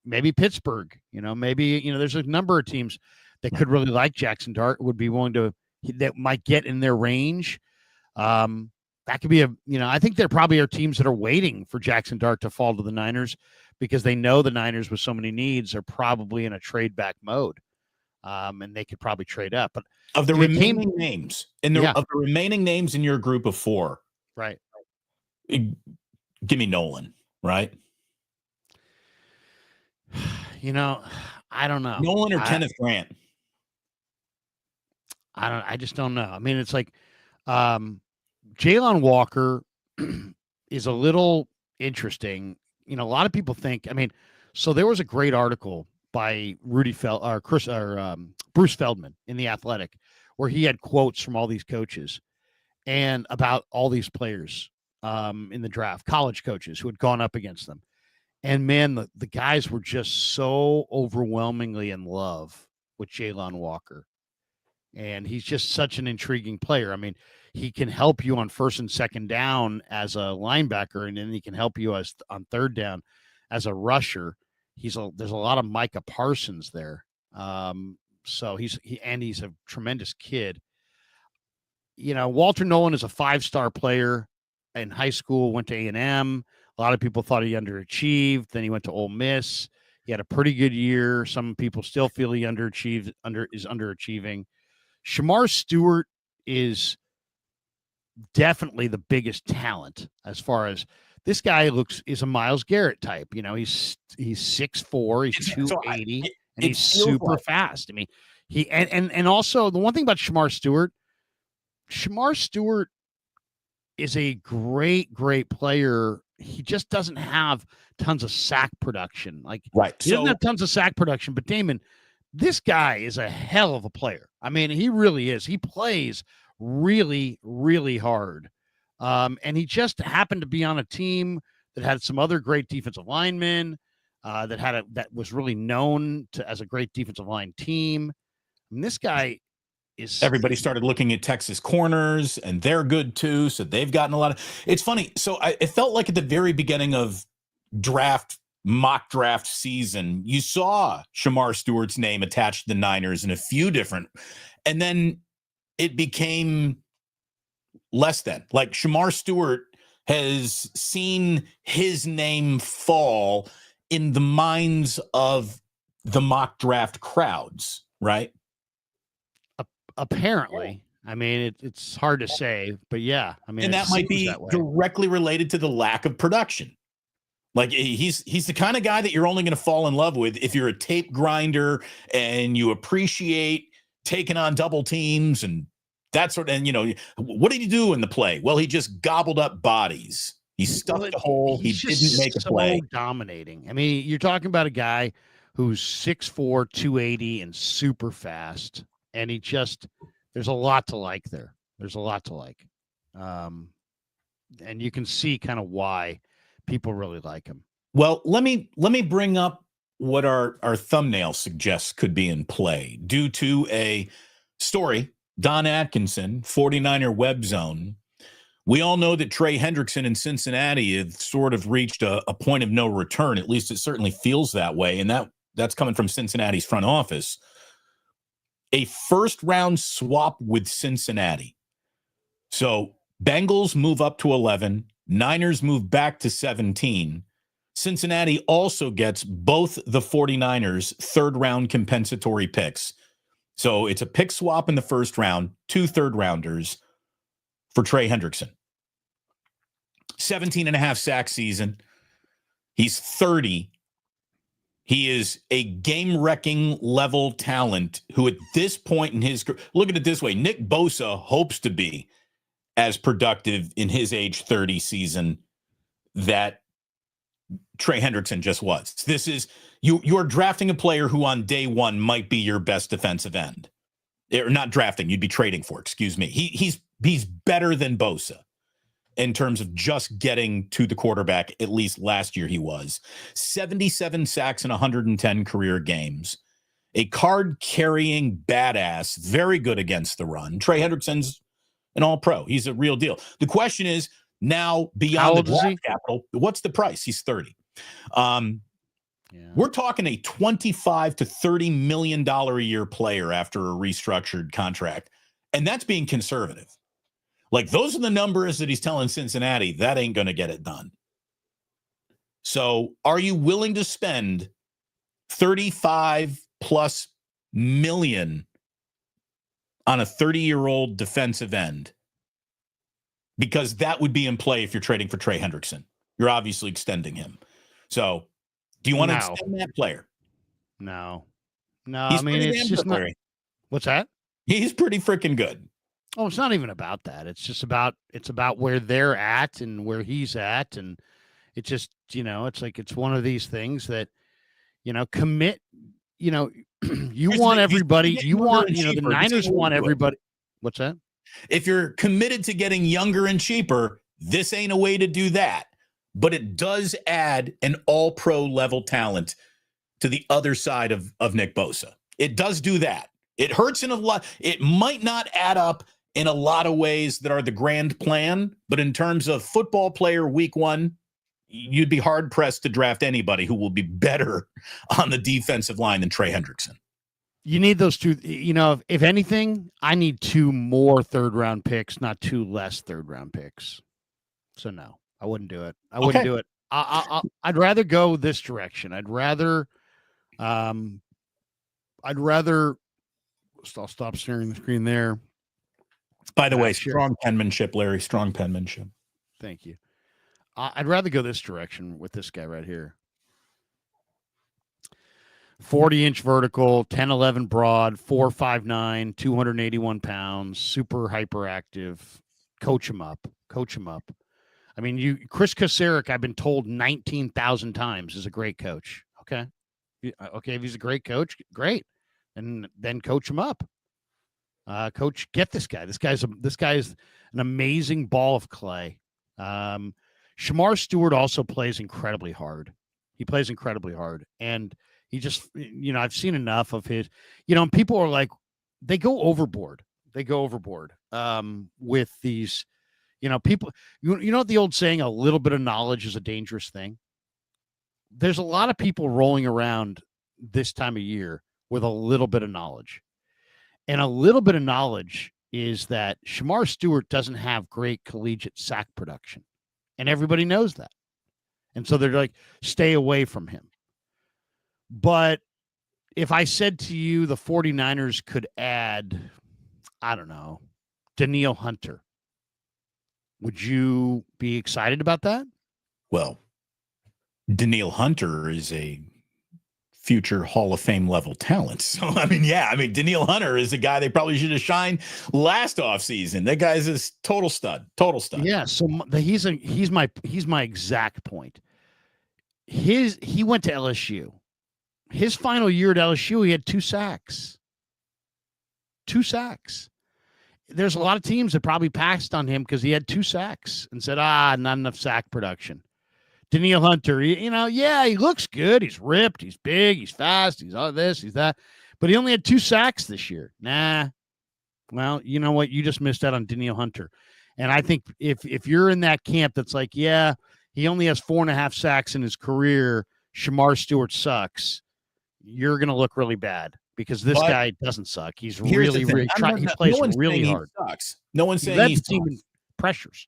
maybe Pittsburgh, maybe, there's a number of teams that could really like Jackson Dart, would be willing to, that might get in their range. That could be I think there probably are teams that are waiting for Jackson Dart to fall to the Niners because they know the Niners with so many needs are probably in a trade back mode. And they could probably trade up. But of the remaining names of the remaining names in your group of 4, right? Give me Nolan, right? I don't know. Nolan or Kenneth Grant? I just don't know. I mean, it's like Jalen Walker is a little interesting. A lot of people think, so there was a great article by Bruce Feldman in The Athletic, where he had quotes from all these coaches and about all these players in the draft, college coaches who had gone up against them. And man, the guys were just so overwhelmingly in love with Jalen Walker. And he's just such an intriguing player. I mean, he can help you on first and second down as a linebacker, and then he can help you as on third down as a rusher. There's a lot of Micah Parsons there. So he's a tremendous kid. Walter Nolan is a 5-star player in high school, went to A&M. A lot of people thought he underachieved. Then he went to Ole Miss. He had a pretty good year. Some people still feel he is underachieving. Shamar Stewart is definitely the biggest talent as far as this guy is a Myles Garrett type. He's 6'4", he's 280, and he's super fast. I mean, and also the one thing about Shamar Stewart is a great player. He just doesn't have tons of sack production. He doesn't have tons of sack production, but Damon, this guy is a hell of a player. I mean, he really is. He plays really, really hard. And he just happened to be on a team that had some other great defensive linemen, that was really known as a great defensive line team. I mean, this guy is. Everybody started looking at Texas corners, and they're good too. So they've gotten a lot of. It's funny. So it felt like at the very beginning of mock draft season, you saw Shamar Stewart's name attached to the Niners in a few different, and then it became less than. Like Shamar Stewart has seen his name fall in the minds of the mock draft crowds, right? Apparently. I mean, it's hard to say, but yeah. I mean, and that might be directly related to the lack of production. Like he's the kind of guy that you're only going to fall in love with if you're a tape grinder and you appreciate taking on double teams and that sort of, and what did he do in the play? Well, he just gobbled up bodies. He stuffed the hole. He didn't make a play. Dominating. I mean, you're talking about a guy who's 6'4", 280 and super fast. And there's a lot to like there. There's a lot to like. And you can see kind of why people really like him. Well, let me bring up what our thumbnail suggests could be in play due to a story. Don Atkinson, 49er Web Zone. We all know that Trey Hendrickson in Cincinnati have sort of reached a point of no return. At least it certainly feels that way. And that's coming from Cincinnati's front office. A first-round swap with Cincinnati. So Bengals move up to 11. Niners move back to 17. Cincinnati also gets both the 49ers' third-round compensatory picks. So it's a pick swap in the first round, 2 third-rounders for Trey Hendrickson. 17.5 sack season. He's 30. He is a game-wrecking level talent who at this point in his career, look at it this way, Nick Bosa hopes to be as productive in his age 30 season that Trey Hendrickson just was. This is, you're drafting a player who on day one might be your best defensive end. Or not drafting, you'd be trading for, excuse me. He's better than Bosa in terms of just getting to the quarterback, at least last year he was. 77 sacks in 110 career games. A card-carrying badass, very good against the run. Trey Hendrickson's an all-pro. He's a real deal. The question is, now beyond the draft capital, what's the price? He's 30. We're talking a $25 to $30 million a year player after a restructured contract, and that's being conservative. Like, those are the numbers that he's telling Cincinnati. That ain't going to get it done. So are you willing to spend $35+ million on a 30-year-old defensive end? Because that would be in play if you're trading for Trey Hendrickson. You're obviously extending him. So do you want to extend that player? No. I mean, it's just not. What's that? He's pretty freaking good. Oh, it's not even about that. It's about where they're at and where he's at. And it just, it's like, it's one of these things that, commit, you want everybody, the Niners want everybody. What's that? If you're committed to getting younger and cheaper, this ain't a way to do that. but it does add an all-pro level talent to the other side of Nick Bosa. It does do that. It hurts in a lot. It might not add up in a lot of ways that are the grand plan, but in terms of football player week one, you'd be hard-pressed to draft anybody who will be better on the defensive line than Trey Hendrickson. You need those two. If anything, I need 2 more third-round picks, not 2 less third-round picks. So, no, I wouldn't do it. I wouldn't do it. I'd rather go this direction. I'll stop staring at the screen there. By the way, strong penmanship, Larry. Strong penmanship. Thank you. I'd rather go this direction with this guy right here. 40-inch vertical, 10'11" broad, 4'5'9", 281 pounds, super hyperactive. Coach him up. I mean, Chris Kasarik, I've been told 19,000 times, is a great coach. Okay. Okay, if he's a great coach, great. And then coach him up. Coach, get this guy. This guy's an amazing ball of clay. Shamar Stewart also plays incredibly hard. He plays incredibly hard. And he just, I've seen enough of his, and people are like, they go overboard. With these, people, you know what the old saying, a little bit of knowledge is a dangerous thing. There's a lot of people rolling around this time of year with a little bit of knowledge. And a little bit of knowledge is that Shamar Stewart doesn't have great collegiate sack production. And everybody knows that. And so they're like, stay away from him. But if I said to you the 49ers could add, I don't know, Danielle Hunter, would you be excited about that? Well, Danielle Hunter is a future Hall of Fame level talent. So, Danielle Hunter is a guy they probably should have shined last offseason. That guy's a total stud. Yeah. So he's my exact point. He went to LSU. His final year at LSU, he had 2 sacks. 2 sacks. There's a lot of teams that probably passed on him because he had 2 sacks and said, not enough sack production. Danielle Hunter, he looks good. He's ripped. He's big. He's fast. He's all this. He's that. But he only had 2 sacks this year. Nah. Well, you know what? You just missed out on Danielle Hunter. And I think if you're in that camp that's like, yeah, he only has 4.5 sacks in his career, Shamar Stewart sucks, you're going to look really bad because this guy doesn't suck. He's he plays really hard. He sucks. No one's saying he sucks. Pressures.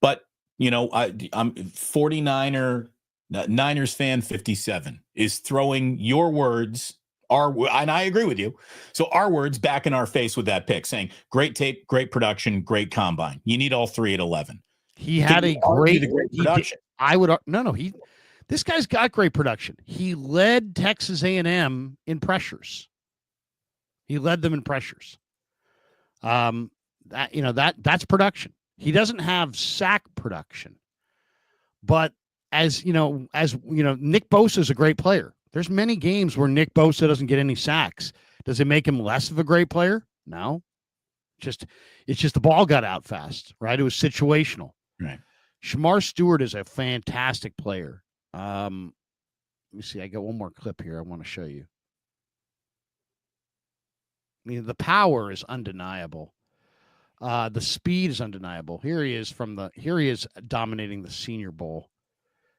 But, I'm 49er, Niners fan 57 is throwing your words, and I agree with you. So our words back in our face with that pick saying great tape, great production, great combine. You need all 3 at 11. He had a great production. This guy's got great production. He led Texas A&M in pressures. He led them in pressures. That's production. He doesn't have sack production. But as Nick Bosa is a great player. There's many games where Nick Bosa doesn't get any sacks. Does it make him less of a great player? No. It's just the ball got out fast, right? It was situational. Right. Shamar Stewart is a fantastic player. Let me see. I got one more clip here I want to show you. The power is undeniable. The speed is undeniable. Here he is dominating the Senior Bowl.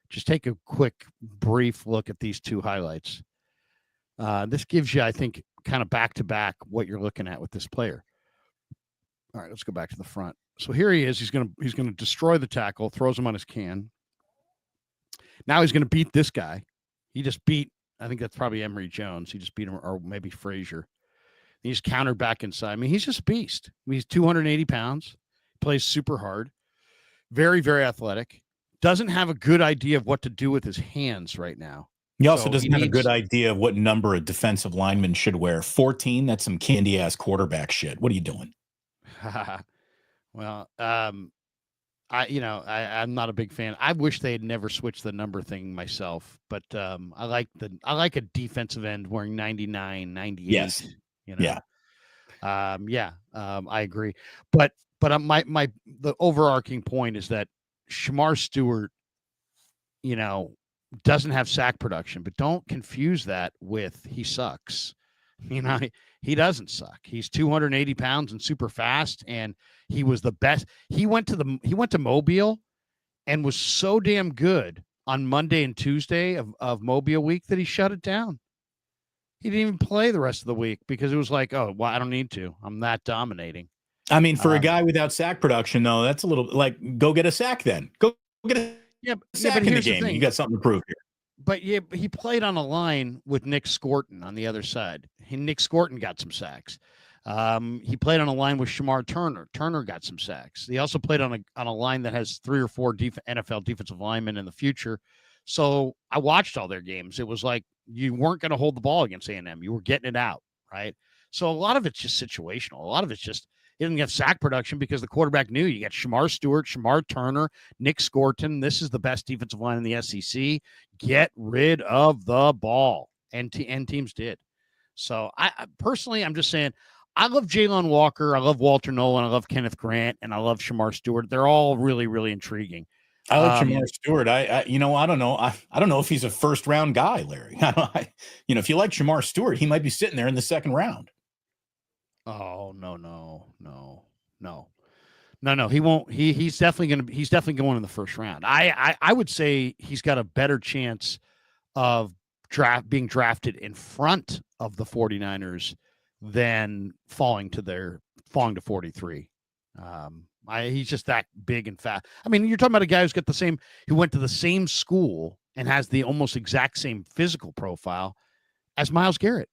Just take a quick, brief look at these 2 highlights. This gives you, I think, kind of back-to-back what you're looking at with this player. All right, let's go back to the front. So here he is. He's going to destroy the tackle, throws him on his can. Now he's going to beat this guy. He just beat, I think that's probably Emory Jones. He just beat him, or maybe Frazier. He's countered back inside. He's just a beast. He's 280 pounds, plays super hard, very, very athletic, doesn't have a good idea of what to do with his hands right now. He also doesn't have a good idea of what number a defensive lineman should wear. 14, that's some candy-ass quarterback shit. What are you doing? Well, I'm not a big fan. I wish they had never switched the number thing myself, but I like a defensive end wearing 99, 98. Yes. Yeah. I agree. But the overarching point is that Shamar Stewart doesn't have sack production, but don't confuse that with he sucks. He doesn't suck. He's 280 pounds and super fast, and he was the best. He went to Mobile and was so damn good on Monday and Tuesday of Mobile week that he shut it down. He didn't even play the rest of the week because it was like, oh, well, I don't need to. I'm that dominating. I mean, for a guy without sack production, though, that's a little like, go get a sack then. Go get a sack in the game. You got something to prove here. But yeah, he played on a line with Nick Scorton on the other side. Nick Scorton got some sacks. He played on a line with Shamar Turner. Turner got some sacks. He also played on a line that has 3 or 4 NFL defensive linemen in the future. So I watched all their games. It was like you weren't going to hold the ball against A&M. You were getting it out, right? So a lot of it's just situational. A lot of it's just he didn't get sack production because the quarterback knew you got Shamar Stewart, Shamar Turner, Nick Scorton. This is the best defensive line in the SEC. Get rid of the ball, and teams did. So I personally, I'm just saying, I love Jalen Walker, I love Walter Nolan, I love Kenneth Grant, and I love Shamar Stewart. They're all really, really intriguing. I like Shamar Stewart. I don't know. I don't know if he's a first round guy, Larry. If you like Shamar Stewart, he might be sitting there in the second round. Oh, no. He won't. He's definitely going in the first round. I would say he's got a better chance of being drafted in front of the 49ers than falling to 43. He's just that big and fat. I mean, you're talking about a guy who went to the same school and has the almost exact same physical profile as Myles Garrett.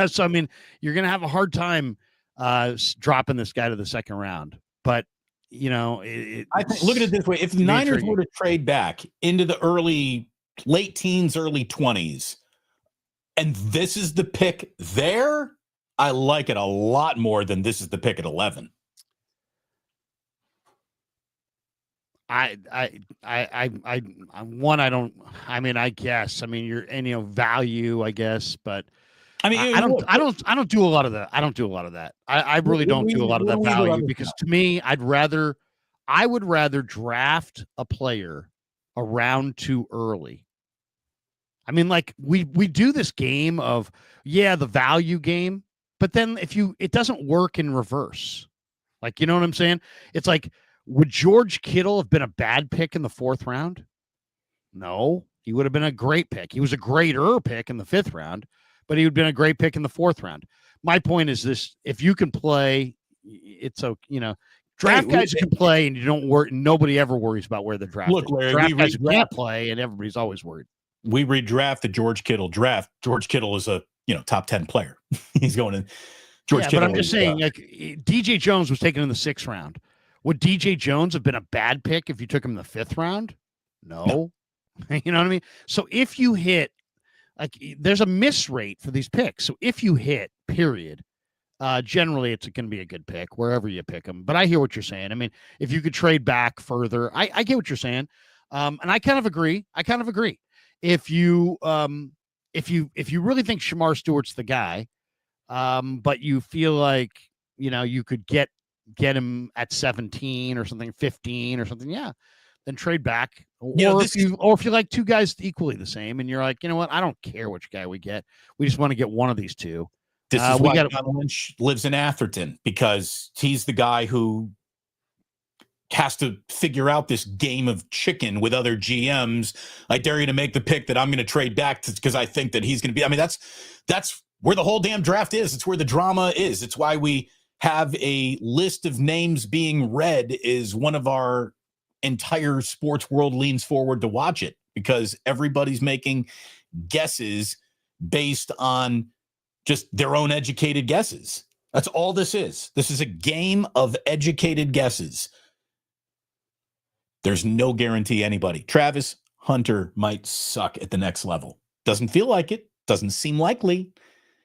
So I mean, you're going to have a hard time dropping this guy to the second round. But I think, look at it this way: if the Niners were to trade back into the late teens, early 20s, and this is the pick there, I like it a lot more than this is the pick at 11. I guess. I mean, you're value, I guess, but I mean, I don't do a lot of that. I really don't do a lot of that value because to me, I would rather draft a player a round too early. I mean, like we do this game of the value game, but then it doesn't work in reverse. Like, you know what I'm saying? It's like, would George Kittle have been a bad pick in the 4th round? No, he would have been a great pick. He was a greater pick in the 5th round, but he would have been a great pick in the 4th round. My point is this: if you can play, it's okay. Draft guys can play, and you don't worry. Nobody ever worries about where they're drafted. Look, Larry, draft guys can't play, and everybody's always worried. We redraft the George Kittle draft. George Kittle is a top 10 player. He's going in. George Kittle. But I'm just saying, like DJ Jones was taken in the 6th round. Would DJ Jones have been a bad pick if you took him in the 5th round? No. You know what I mean? So if you hit, like, there's a miss rate for these picks. So if you hit, period, generally it's going to be a good pick wherever you pick them. But I hear what you're saying. I mean, if you could trade back further, I get what you're saying. And I kind of agree. If you really think Shamar Stewart's the guy, but you feel like, you could get him at 17 or something, 15 or something, then trade back. Or if you like two guys equally the same and you're like, you know what, I don't care which guy we get. We just want to get one of these two. This is why John Lynch lives in Atherton, because he's the guy who has to figure out this game of chicken with other GMs. I dare you to make the pick that I'm going to trade back because I think that he's going to be. I mean, that's where the whole damn draft is. It's where the drama is. It's why we have a list of names being read is one of our entire sports world leans forward to watch it, because everybody's making guesses based on just their own educated guesses. That's all this is. This is a game of educated guesses. There's no guarantee anybody. Travis Hunter might suck at the next level. Doesn't feel like it. Doesn't seem likely.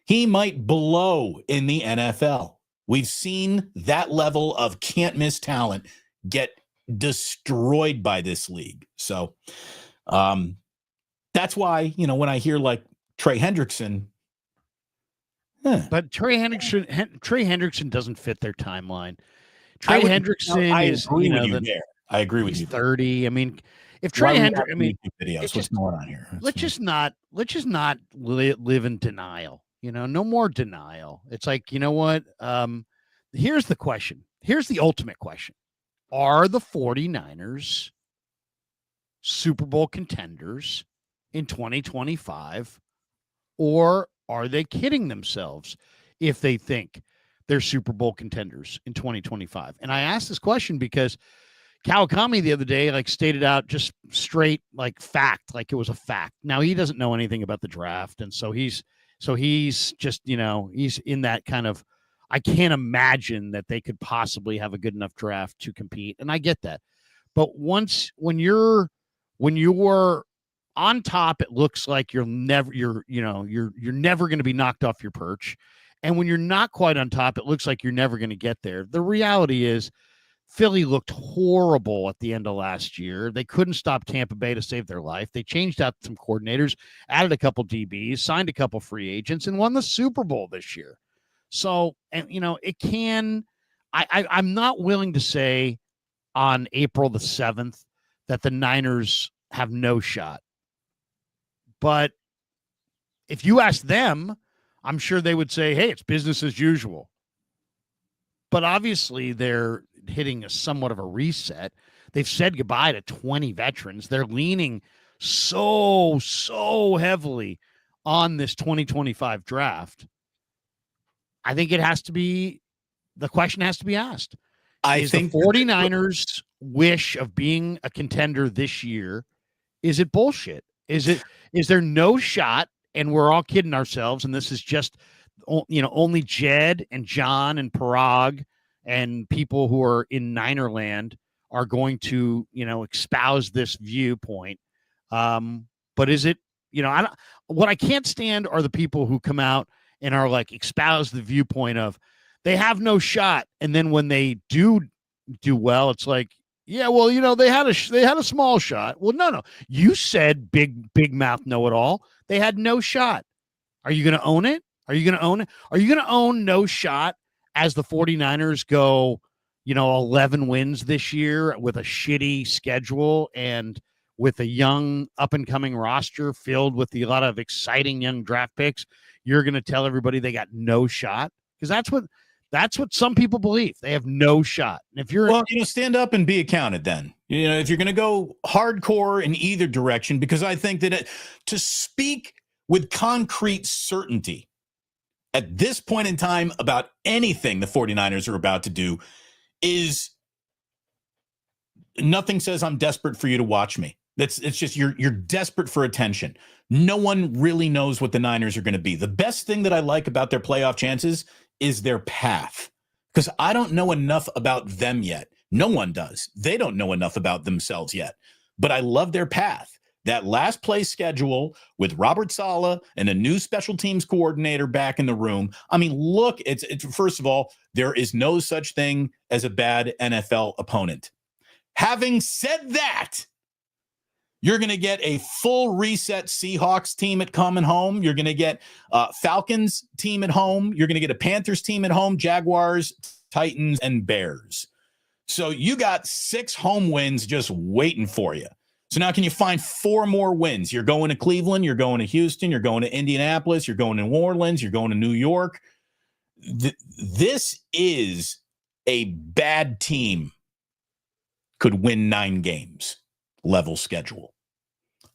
He might blow in the NFL. We've seen that level of can't miss talent get destroyed by this league. So that's why, when I hear like Trey Hendrickson. But Trey Hendrickson doesn't fit their timeline. Trey Hendrickson is, I agree with you there. I agree with He's you. 30. I mean, if Trey Hendrickson, I mean, videos. What's going on here? let's just not live in denial. No more denial. It's like, you know what? Here's the question. Here's the ultimate question. Are the 49ers Super Bowl contenders in 2025, or are they kidding themselves if they think they're Super Bowl contenders in 2025? And I asked this question because Kawakami the other day, stated out just straight, fact, like it was a fact. Now, he doesn't know anything about the draft. And so he's just, he's in that kind of, I can't imagine that they could possibly have a good enough draft to compete. And I get that. But when you're on top, it looks like you're never going to be knocked off your perch. And when you're not quite on top, it looks like you're never going to get there. The reality is, Philly looked horrible at the end of last year. They couldn't stop Tampa Bay to save their life. They changed out some coordinators, added a couple DBs, signed a couple free agents, and won the Super Bowl this year. So, and it can. I'm not willing to say on April the 7th that the Niners have no shot. But if you ask them, I'm sure they would say, hey, it's business as usual. But obviously they're hitting somewhat of a reset. They've said goodbye to 20 veterans. They're leaning so heavily on this 2025 draft. I think the question has to be asked. I think the 49ers wish of being a contender this year, is it bullshit? Is there no shot? And we're all kidding ourselves. And this is just, only Jed and John and Parag and people who are in Niner land are going to, espouse this viewpoint. But is it, what I can't stand are the people who come out and are espouse the viewpoint of they have no shot. And then when they do well, it's like, yeah, well, they had a small shot. Well, no. You said big mouth know-it-all. They had no shot. Are you going to own it? Are you going to own it? Are you going to own no shot as the 49ers go, 11 wins this year with a shitty schedule and with a young up-and-coming roster filled with a lot of exciting young draft picks? You're going to tell everybody they got no shot? Because that's what some people believe. They have no shot. And if you're stand up and be accounted then. If you're going to go hardcore in either direction, because I think that to speak with concrete certainty at this point in time about anything the 49ers are about to do is nothing says I'm desperate for you to watch me. It's just you're desperate for attention. No one really knows what the Niners are going to be. The best thing that I like about their playoff chances is their path, because I don't know enough about them yet. No one does. They don't know enough about themselves yet, but I love their path. That last play schedule with Robert Saleh and a new special teams coordinator back in the room. I mean, look, it's first of all, there is no such thing as a bad NFL opponent. Having said that, you're going to get a full reset Seahawks team at coming home. You're going to get Falcons team at home. You're going to get a Panthers team at home, Jaguars, Titans, and Bears. So you got 6 home wins just waiting for you. So now can you find 4 more wins? You're going to Cleveland. You're going to Houston. You're going to Indianapolis. You're going to New Orleans. You're going to New York. This is a bad team could win 9 games. Level schedule.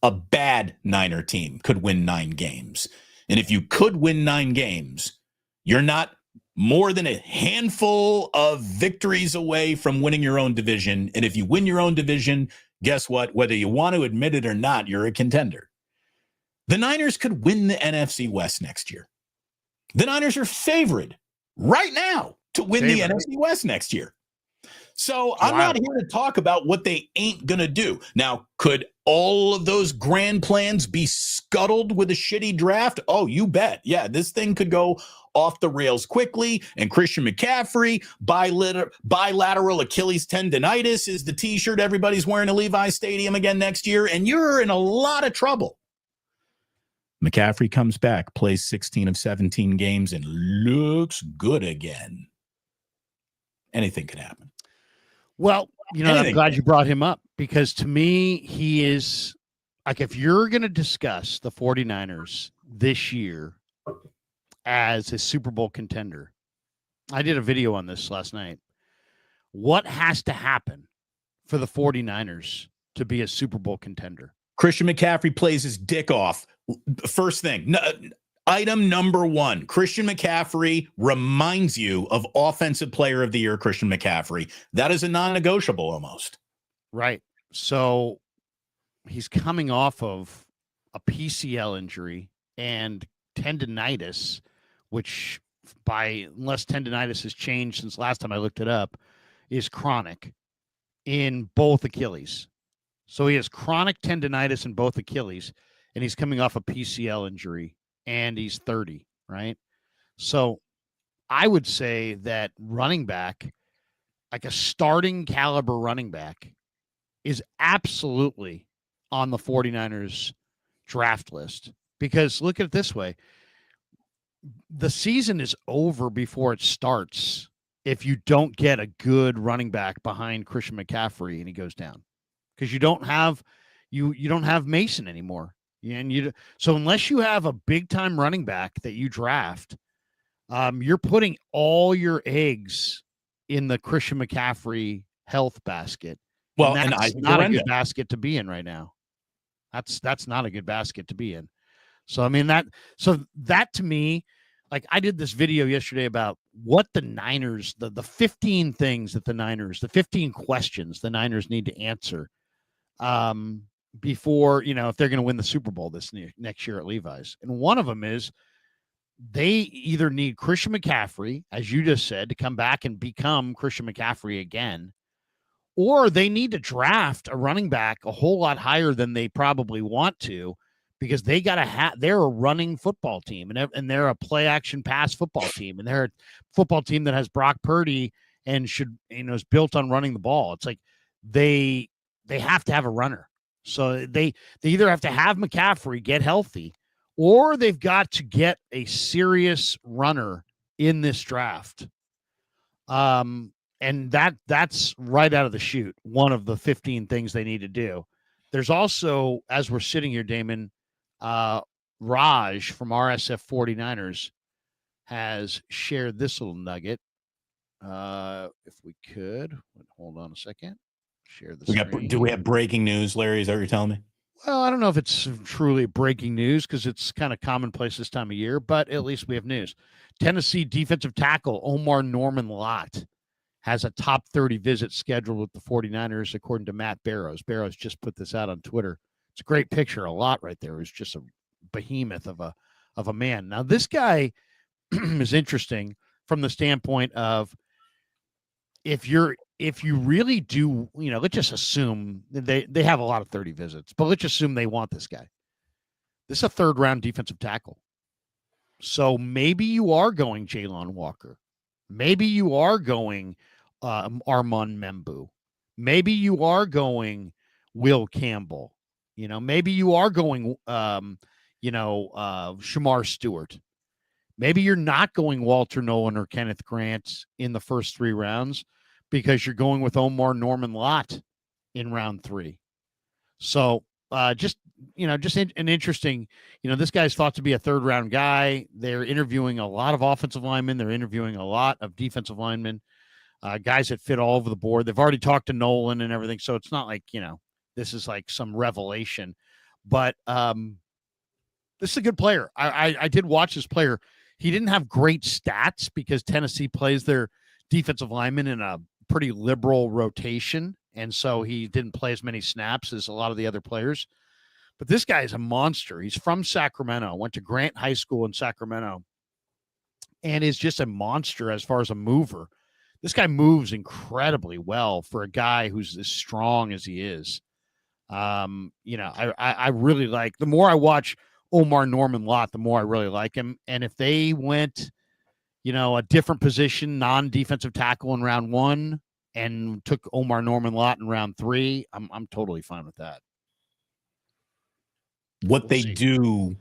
A bad Niner team could win 9 games. And if you could win 9 games, you're not more than a handful of victories away from winning your own division. And if you win your own division, guess what? Whether you want to admit it or not, you're a contender. The Niners could win the NFC West next year. The Niners are favored right now to win the NFC West next year. So I'm not here to talk about what they ain't going to do. Now, could all of those grand plans be scuttled with a shitty draft? Oh, you bet. Yeah, this thing could go off the rails quickly. And Christian McCaffrey, bilateral Achilles tendonitis is the T-shirt everybody's wearing at Levi's Stadium again next year. And you're in a lot of trouble. McCaffrey comes back, plays 16 of 17 games, and looks good again. Anything could happen. Well, I'm Anything. glad you brought him up because to me, he is like, if you're going to discuss the 49ers this year as a Super Bowl contender, I did a video on this last night. What has to happen for the 49ers to be a Super Bowl contender? Christian McCaffrey plays his dick off. First thing, item number one, Christian McCaffrey reminds you of Offensive Player of the Year, Christian McCaffrey. That is a non-negotiable almost. Right. So he's coming off of a PCL injury and tendinitis, which unless tendinitis has changed since last time I looked it up, is chronic in both Achilles. So he has chronic tendinitis in both Achilles, and he's coming off a PCL injury, and he's 30, right? So I would say that running back, like a starting caliber running back, is absolutely on the 49ers draft list. Because look at it this way. The season is over before it starts if you don't get a good running back behind Christian McCaffrey and he goes down. Because you don't have Mason anymore. So unless you have a big time running back that you draft, you're putting all your eggs in the Christian McCaffrey health basket. Well, and that's not a good basket to be in right now. That's not a good basket to be in. So I mean that to me, like I did this video yesterday about what the Niners, the 15 things that the 15 questions the Niners need to answer before, if they're going to win the Super Bowl next year at Levi's. And one of them is they either need Christian McCaffrey, as you just said, to come back and become Christian McCaffrey again, or they need to draft a running back a whole lot higher than they probably want to, because they got to they're a running football team, and they're a play action pass football team, and they're a football team that has Brock Purdy and is built on running the ball. It's like they have to have a runner. So they either have to have McCaffrey get healthy, or they've got to get a serious runner in this draft. And that's right out of the chute, one of the 15 things they need to do. There's also, as we're sitting here, Damon, Raj from RSF 49ers has shared this little nugget. If we could, hold on a second. Share the screen. Do we have breaking news, Larry? Is that what you're telling me? Well, I don't know if it's truly breaking news because it's kind of commonplace this time of year, but at least we have news. Tennessee defensive tackle Omar Norman-Lott has a top 30 visit scheduled with the 49ers, according to Matt Barrows. Barrows just put this out on Twitter. It's a great picture. A lot right there. It's just a behemoth of a man. Now, this guy is interesting from the standpoint of if you really do, let's just assume they have a lot of 30 visits, but let's assume they want this guy. This is a third round defensive tackle. So maybe you are going Jalen Walker. Maybe you are going Armand Membu. Maybe you are going Will Campbell. Maybe you are going, Shamar Stewart. Maybe you're not going Walter Nolan or Kenneth Grant in the first 3 rounds because you're going with Omar Norman-Lott in round 3. So just an interesting, this guy's thought to be a third round guy. They're interviewing a lot of offensive linemen. They're interviewing a lot of defensive linemen, guys that fit all over the board. They've already talked to Nolan and everything. So it's not like, this is like some revelation, but this is a good player. I did watch this player. He didn't have great stats because Tennessee plays their defensive linemen in a pretty liberal rotation. And so he didn't play as many snaps as a lot of the other players. But this guy is a monster. He's from Sacramento, went to Grant High School in Sacramento, and is just a monster as far as a mover. This guy moves incredibly well for a guy who's as strong as he is. I really like, the more I watch Omar Norman-Lott, the more I really like him. And if they went, a different position, non-defensive tackle in round 1 and took Omar Norman-Lott in round 3, I'm totally fine with that. What they do,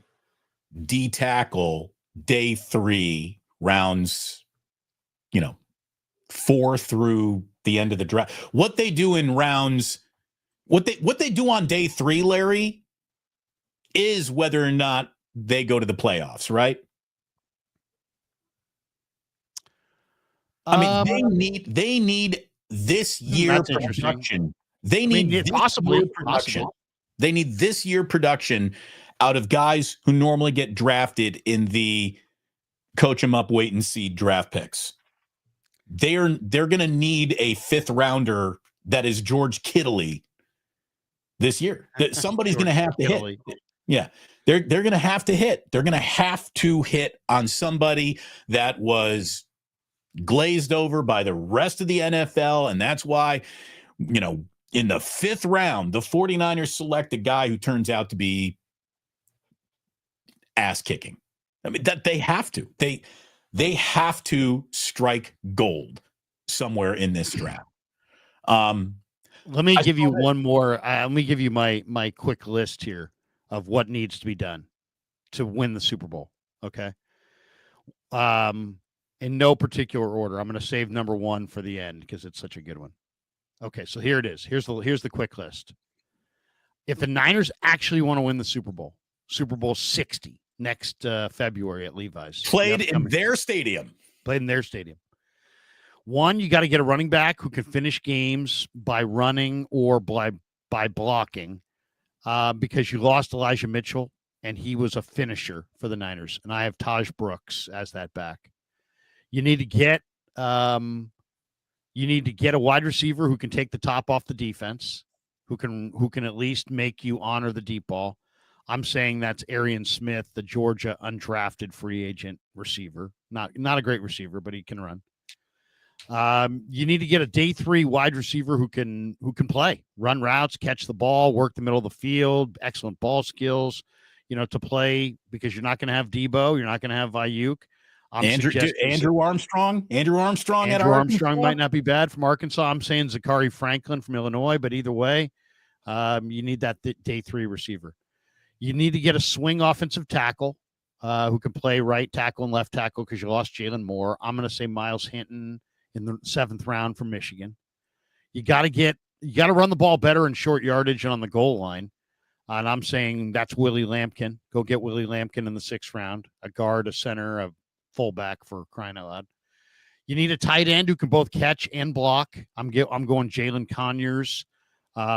D-tackle, day 3, rounds, 4 through the end of the draft. What they do in rounds, what they do on day 3, Larry, is whether or not they go to the playoffs, right? I mean, they need this year production. They need possibly. They need this year production out of guys who normally get drafted in the coach them up, wait and see draft picks. They're going to need a 5th rounder that is George Kittley this year. Somebody's going to have to hit. Yeah, they're going to have to hit. They're going to have to hit on somebody that was glazed over by the rest of the NFL, and that's why, in the 5th round, the 49ers select a guy who turns out to be ass kicking. I mean, that they have to. They have to strike gold somewhere in this draft. Let me give you one more. Let me give you my quick list here of what needs to be done to win the Super Bowl. Okay. In no particular order. I'm going to save number 1 for the end because it's such a good one. Okay, so here it is. Here's the quick list. If the Niners actually want to win the Super Bowl 60 next February at Levi's, played in their stadium. 1, you got to get a running back who can finish games by running or by blocking, because you lost Elijah Mitchell and he was a finisher for the Niners, and I have Taj Brooks as that back. You need to get a wide receiver who can take the top off the defense, who can at least make you honor the deep ball. I'm saying that's Arian Smith, the Georgia undrafted free agent receiver. Not a great receiver, but he can run. You need to get a day 3 wide receiver who can play, run routes, catch the ball, work the middle of the field, excellent ball skills, to play, because you're not going to have Debo, you're not going to have Ayuk. Andrew Armstrong might not be bad from Arkansas. I'm saying Zachary Franklin from Illinois, but either way, you need that day 3 receiver. You need to get a swing offensive tackle who can play right tackle and left tackle, because you lost Jalen Moore. I'm going to say Miles Hinton in the 7th round from Michigan. You got to run the ball better in short yardage and on the goal line. And I'm saying that's Willie Lampkin. Go get Willie Lampkin in the 6th round, a guard, a center, a fullback, for crying out loud. You need a tight end who can both catch and block. I'm going Jalen Conyers.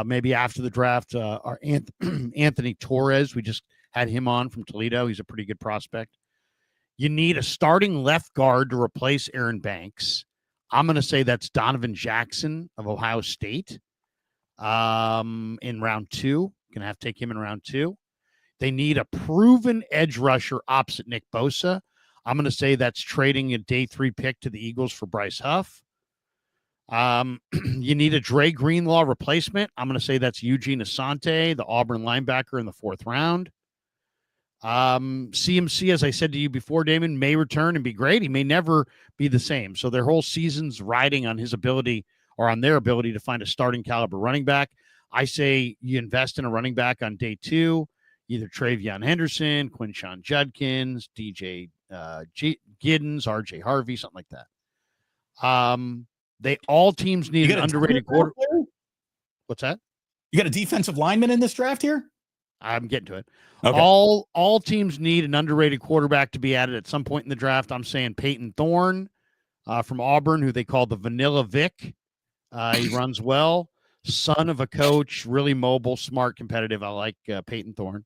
Maybe after the draft, our Anthony Torres. We just had him on from Toledo. He's a pretty good prospect. You need a starting left guard to replace Aaron Banks. I'm going to say that's Donovan Jackson of Ohio State. In round 2, gonna have to take him in round 2. They need a proven edge rusher opposite Nick Bosa. I'm going to say that's trading a day 3 pick to the Eagles for Bryce Huff. You need a Dre Greenlaw replacement. I'm going to say that's Eugene Asante, the Auburn linebacker, in the 4th round. CMC, as I said to you before, Damon, may return and be great. He may never be the same. So their whole season's riding on his ability, or on their ability, to find a starting caliber running back. I say you invest in a running back on day 2, either Travion Henderson, Quinshon Judkins, DJ Giddens, RJ Harvey, something like that. All teams need an underrated quarter. What's that? You got a defensive lineman in this draft here? I'm getting to it. Okay. All teams need an underrated quarterback to be added at some point in the draft. I'm saying Peyton Thorne from Auburn, who they call the Vanilla Vic. He runs well. Son of a coach, really mobile, smart, competitive. I like Peyton Thorne.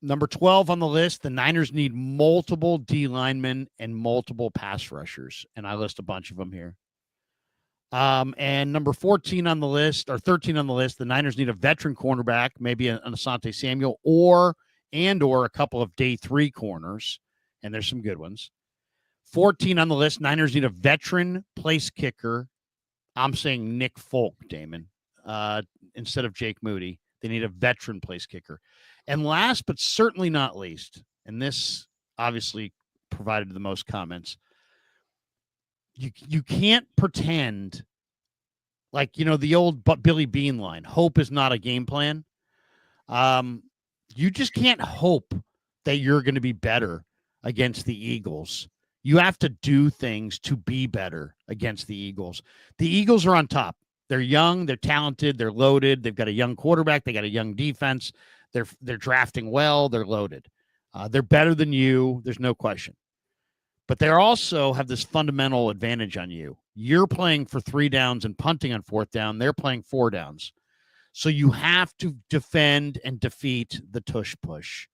Number 12 on the list, the Niners need multiple D linemen and multiple pass rushers, and I list a bunch of them here. And number 14 on the list, or 13 on the list, the Niners need a veteran cornerback, maybe an Asante Samuel, or a couple of day 3 corners, and there's some good ones. 14 on the list, Niners need a veteran place kicker. I'm saying Nick Folk, Damon, instead of Jake Moody. They need a veteran place kicker. And last but certainly not least, and this obviously provided the most comments, you can't pretend like, the old Billy Bean line, hope is not a game plan. You just can't hope that you're going to be better against the Eagles You have to do things to be better against the Eagles. The Eagles are on top. They're young, they're talented, they're loaded. They've got a young quarterback, they got a young defense. They're drafting well, they're loaded. They're better than you, there's no question. But they also have this fundamental advantage on you. You're playing for 3 downs and punting on 4th down. They're playing 4 downs. So you have to defend and defeat the tush push.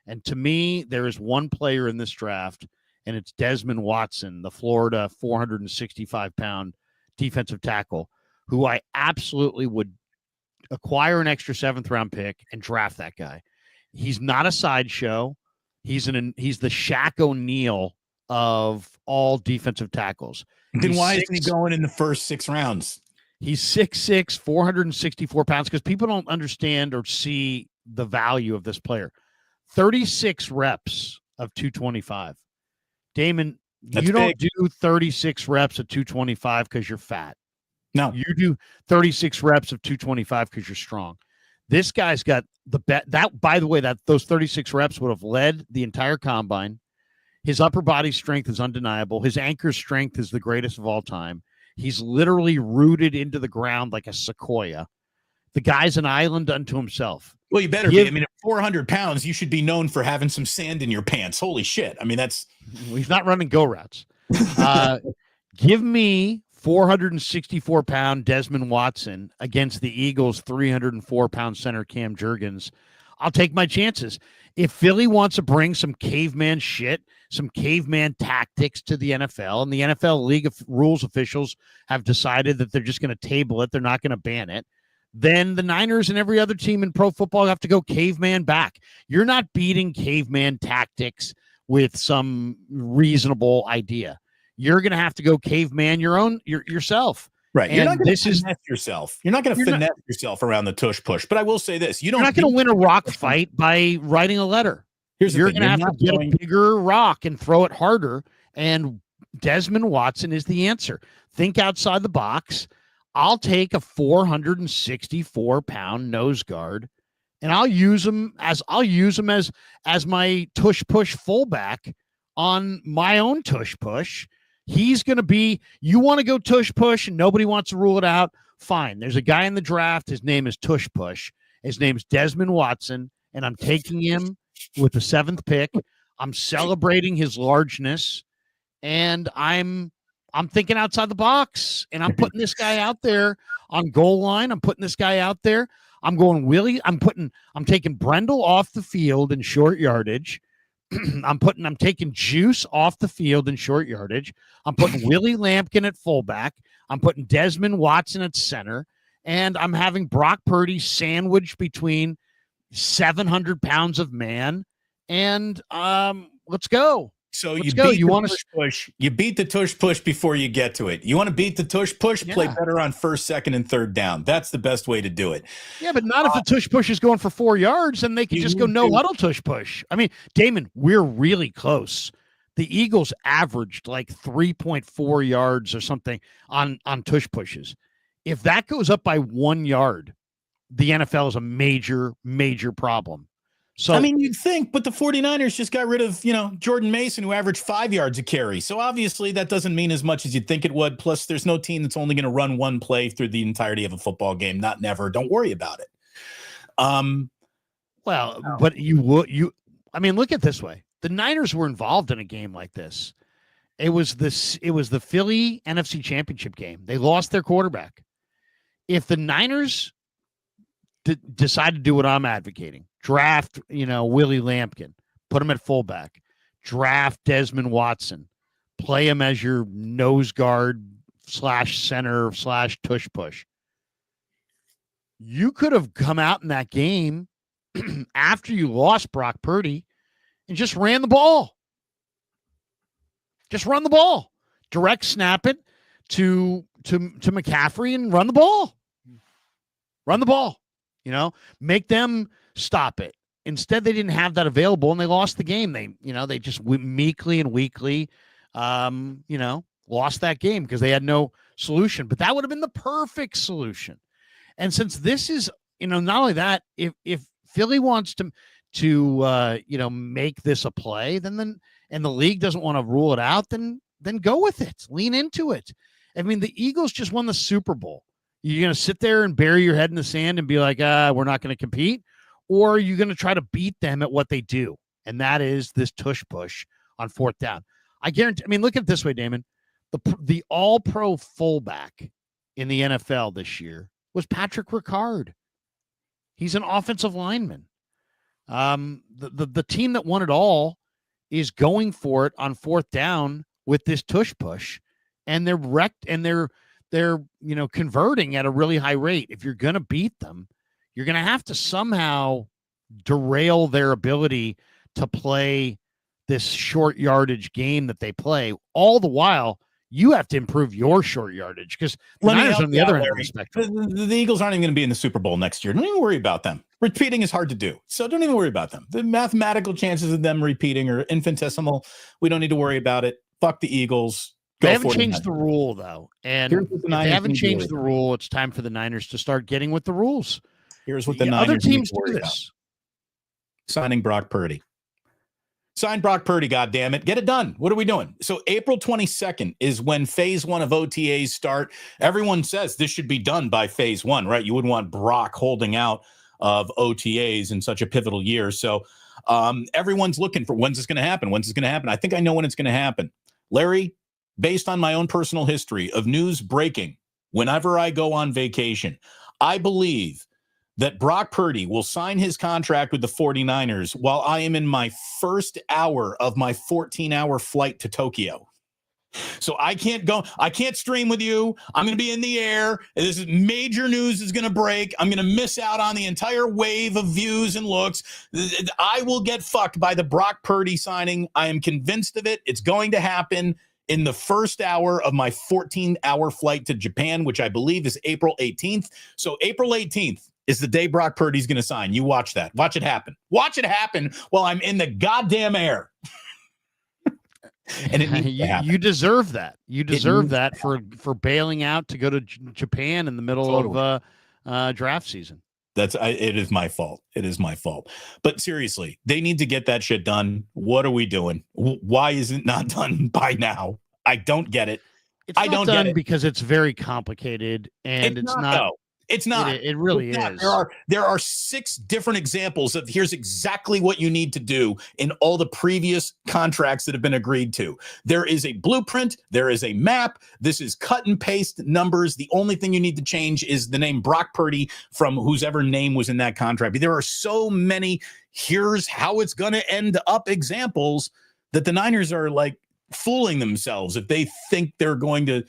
And to me, there is one player in this draft, and it's Desmond Watson, the Florida 465-pound defensive tackle, who I absolutely would acquire an extra 7th-round pick and draft that guy. He's not a sideshow. He's the Shaq O'Neal of all defensive tackles. Then why isn't he going in the first 6 rounds? He's 6'6", 464 pounds, because people don't understand or see the value of this player. 36 reps of 225. Damon, That's you don't big. do 36 reps of 225 because you're fat. No. You do 36 reps of 225 because you're strong. This guy's got the bet. That, by the way, those 36 reps would have led the entire combine. His upper body strength is undeniable. His anchor strength is the greatest of all time. He's literally rooted into the ground like a sequoia. The guy's an island unto himself. Well, you better be. I mean, at 400 pounds, you should be known for having some sand in your pants. Holy shit. I mean, that's... He's not running go routes. Give me 464-pound Desmond Watson against the Eagles' 304-pound center Cam Jurgens. I'll take my chances. If Philly wants to bring some caveman shit, some caveman tactics to the NFL, and the NFL League of Rules officials have decided that they're just going to table it, they're not going to ban it, then the Niners and every other team in pro football have to go caveman back. You're not beating caveman tactics with some reasonable idea. You're going to have to go caveman yourself. Right. And you're not going to finesse yourself. You're not going to finesse yourself around the tush push. But I will say this. You're not going to win a rock fight by writing a letter. You're going to have to get a bigger rock and throw it harder. And Desmond Watson is the answer. Think outside the box. I'll take a 464-pound nose guard, and I'll use him as my tush push fullback on my own tush push. He's going to be, you want to go tush push and nobody wants to rule it out. Fine. There's a guy in the draft. His name is tush push. His name's Desmond Watson, and I'm taking him with the 7th pick. I'm celebrating his largeness, and I'm thinking outside the box, and I'm putting this guy out there on goal line. I'm putting this guy out there. I'm going Willie. I'm taking Brendel off the field in short yardage. I'm taking Juice off the field in short yardage. I'm putting Willie Lampkin at fullback. I'm putting Desmond Watson at center, and I'm having Brock Purdy sandwiched between 700 pounds of man. And let's go. So let's you go. beat the tush push. You beat the tush push before you get to it. You want to beat the tush push? Yeah. Play better on 1st, 2nd, and 3rd down. That's the best way to do it. Yeah, but not if the tush push is going for 4 yards, and they can just go no huddle tush push. I mean, Damon, we're really close. The Eagles averaged like 3.4 yards or something on tush pushes. If that goes up by 1 yard, the NFL is a major, major problem. So, I mean, you'd think, but the 49ers just got rid of, Jordan Mason, who averaged 5 yards a carry. So obviously that doesn't mean as much as you'd think it would. Plus, there's no team that's only going to run one play through the entirety of a football game. Not never. Don't worry about it. But I mean, look at it this way. The Niners were involved in a game like this. It was the Philly NFC Championship game. They lost their quarterback. If the Niners decide to do what I'm advocating, draft, Willie Lampkin, put him at fullback, draft Desmond Watson, play him as your nose guard / center / tush push. You could have come out in that game after you lost Brock Purdy and just ran the ball. Just run the ball. Direct snap it to McCaffrey and run the ball. Run the ball. Make them stop it. Instead, they didn't have that available, and they lost the game. They just meekly and weakly, lost that game because they had no solution. But that would have been the perfect solution. And since this is, not only that, if Philly wants to make this a play, then and the league doesn't want to rule it out, then go with it. Lean into it. I mean, the Eagles just won the Super Bowl. You're going to sit there and bury your head in the sand and be like, we're not going to compete? Or are you going to try to beat them at what they do? And that is this tush push on fourth down. I guarantee, I mean, look at it this way, Damon. The all-pro fullback in the NFL this year was Patrick Ricard. He's an offensive lineman. The team that won it all is going for it on fourth down with this tush push, and they're wrecked, and they're converting at a really high rate. If you're going to beat them, you're going to have to somehow derail their ability to play this short yardage game that they play. All the while, you have to improve your short yardage, because the Niners on the other end of the spectrum. The Eagles aren't even going to be in the Super Bowl next year. Don't even worry about them. Repeating is hard to do, so don't even worry about them. The mathematical chances of them repeating are infinitesimal. We don't need to worry about it. Fuck the Eagles. They haven't changed the rule, though. And if they haven't changed the rule, it's time for the Niners to start getting with the rules. Here's what the Niners other teams do this. Signing Brock Purdy. Sign Brock Purdy, goddammit. Get it done. What are we doing? So April 22nd is when phase 1 of OTAs start. Everyone says this should be done by phase 1, right? You wouldn't want Brock holding out of OTAs in such a pivotal year. So everyone's looking for when's this going to happen? When's this going to happen? I think I know when it's going to happen. Larry, based on my own personal history of news breaking, whenever I go on vacation, I believe that Brock Purdy will sign his contract with the 49ers while I am in my first hour of my 14-hour flight to Tokyo. So I can't stream with you. I'm going to be in the air. This is major news is going to break. I'm going to miss out on the entire wave of views and looks. I will get fucked by the Brock Purdy signing. I am convinced of it. It's going to happen in the first hour of my 14-hour flight to Japan, which I believe is April 18th. So April 18th is the day Brock Purdy's going to sign. You watch that. Watch it happen. Watch it happen while I'm in the goddamn air. And you deserve that. You deserve that for bailing out to go to Japan in the middle of draft season. It is my fault. It is my fault. But seriously, they need to get that shit done. What are we doing? Why is it not done by now? I don't get it. I don't get it because it's very complicated, and it's not. No. It's not. It really is. There are 6 different examples of here's exactly what you need to do in all the previous contracts that have been agreed to. There is a blueprint. There is a map. This is cut and paste numbers. The only thing you need to change is the name Brock Purdy from whosever name was in that contract. But there are so many here's how it's going to end up examples that the Niners are like fooling themselves if they think they're going to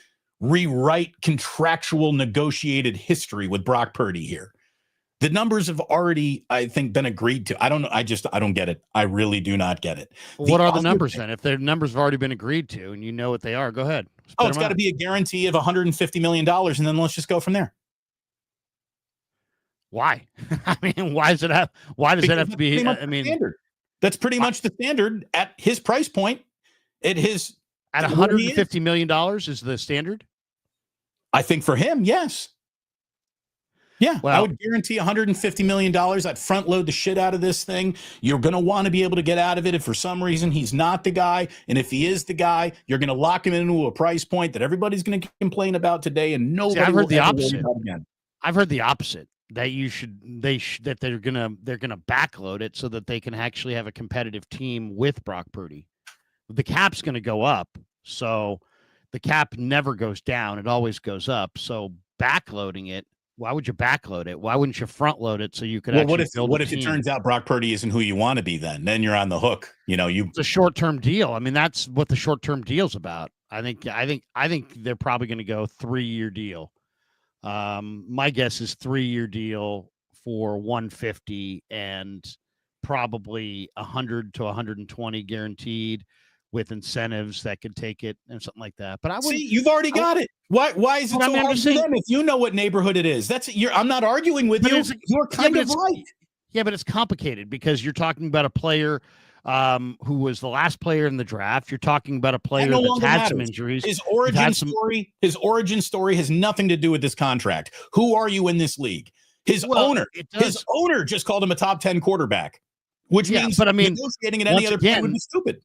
rewrite contractual negotiated history with Brock Purdy here. The numbers have already, I think, been agreed to. I don't know. I don't get it. I really do not get it. What are the numbers then? If the numbers have already been agreed to and you know what they are, go ahead. It's got to be a guarantee of $150 million, and then let's just go from there. Why? I mean, why does it have to be? I mean, standard. That's pretty much the standard at his price point. At $150 million is the standard. I think for him, yes. Yeah, well, I would guarantee $150 million. I'd front load the shit out of this thing. You're going to want to be able to get out of it if for some reason he's not the guy. And if he is the guy, you're going to lock him into a price point that everybody's going to complain about today. And nobody I've heard the opposite. I've heard the opposite, that that they're going to backload it so that they can actually have a competitive team with Brock Purdy. The cap's going to go up. So the cap never goes down. It always goes up. So backloading it, why would you backload it? Why wouldn't you front load it so you could actually build what if it turns out Brock Purdy isn't who you want to be then? Then you're on the hook. It's a short-term deal. I mean, that's what the short-term deal's about. I think they're probably going to go 3-year deal. My guess is 3-year deal for 150 and probably 100 to 120 guaranteed, with incentives that could take it and something like that. But I would see you've already got it. Why is it so hard for them if you know what neighborhood it is? I'm not arguing with you. You're kind of right. Yeah, but it's complicated because you're talking about a player who was the last player in the draft. You're talking about a player that's had some injuries. His origin story has nothing to do with this contract. Who are you in this league? His owner just called him a top 10 quarterback, which means negotiating at any other point would be stupid.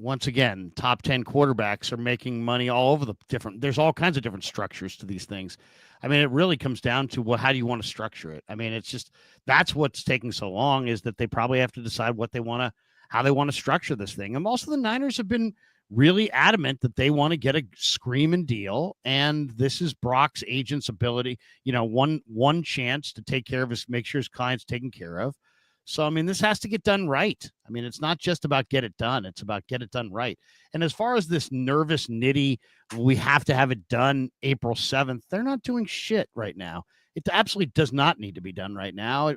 once again, top 10 quarterbacks are making money all over there's all kinds of different structures to these things. I mean, it really comes down to how do you want to structure it? I mean, it's just, that's what's taking so long, is that they probably have to decide how they want to structure this thing. And most of the Niners have been really adamant that they want to get a screaming deal. And this is Brock's agent's ability, one chance to take care of make sure his client's taken care of. So, I mean, this has to get done right. I mean, it's not just about get it done. It's about get it done right. And as far as this nervous nitty, we have to have it done April 7th. They're not doing shit right now. It absolutely does not need to be done right now.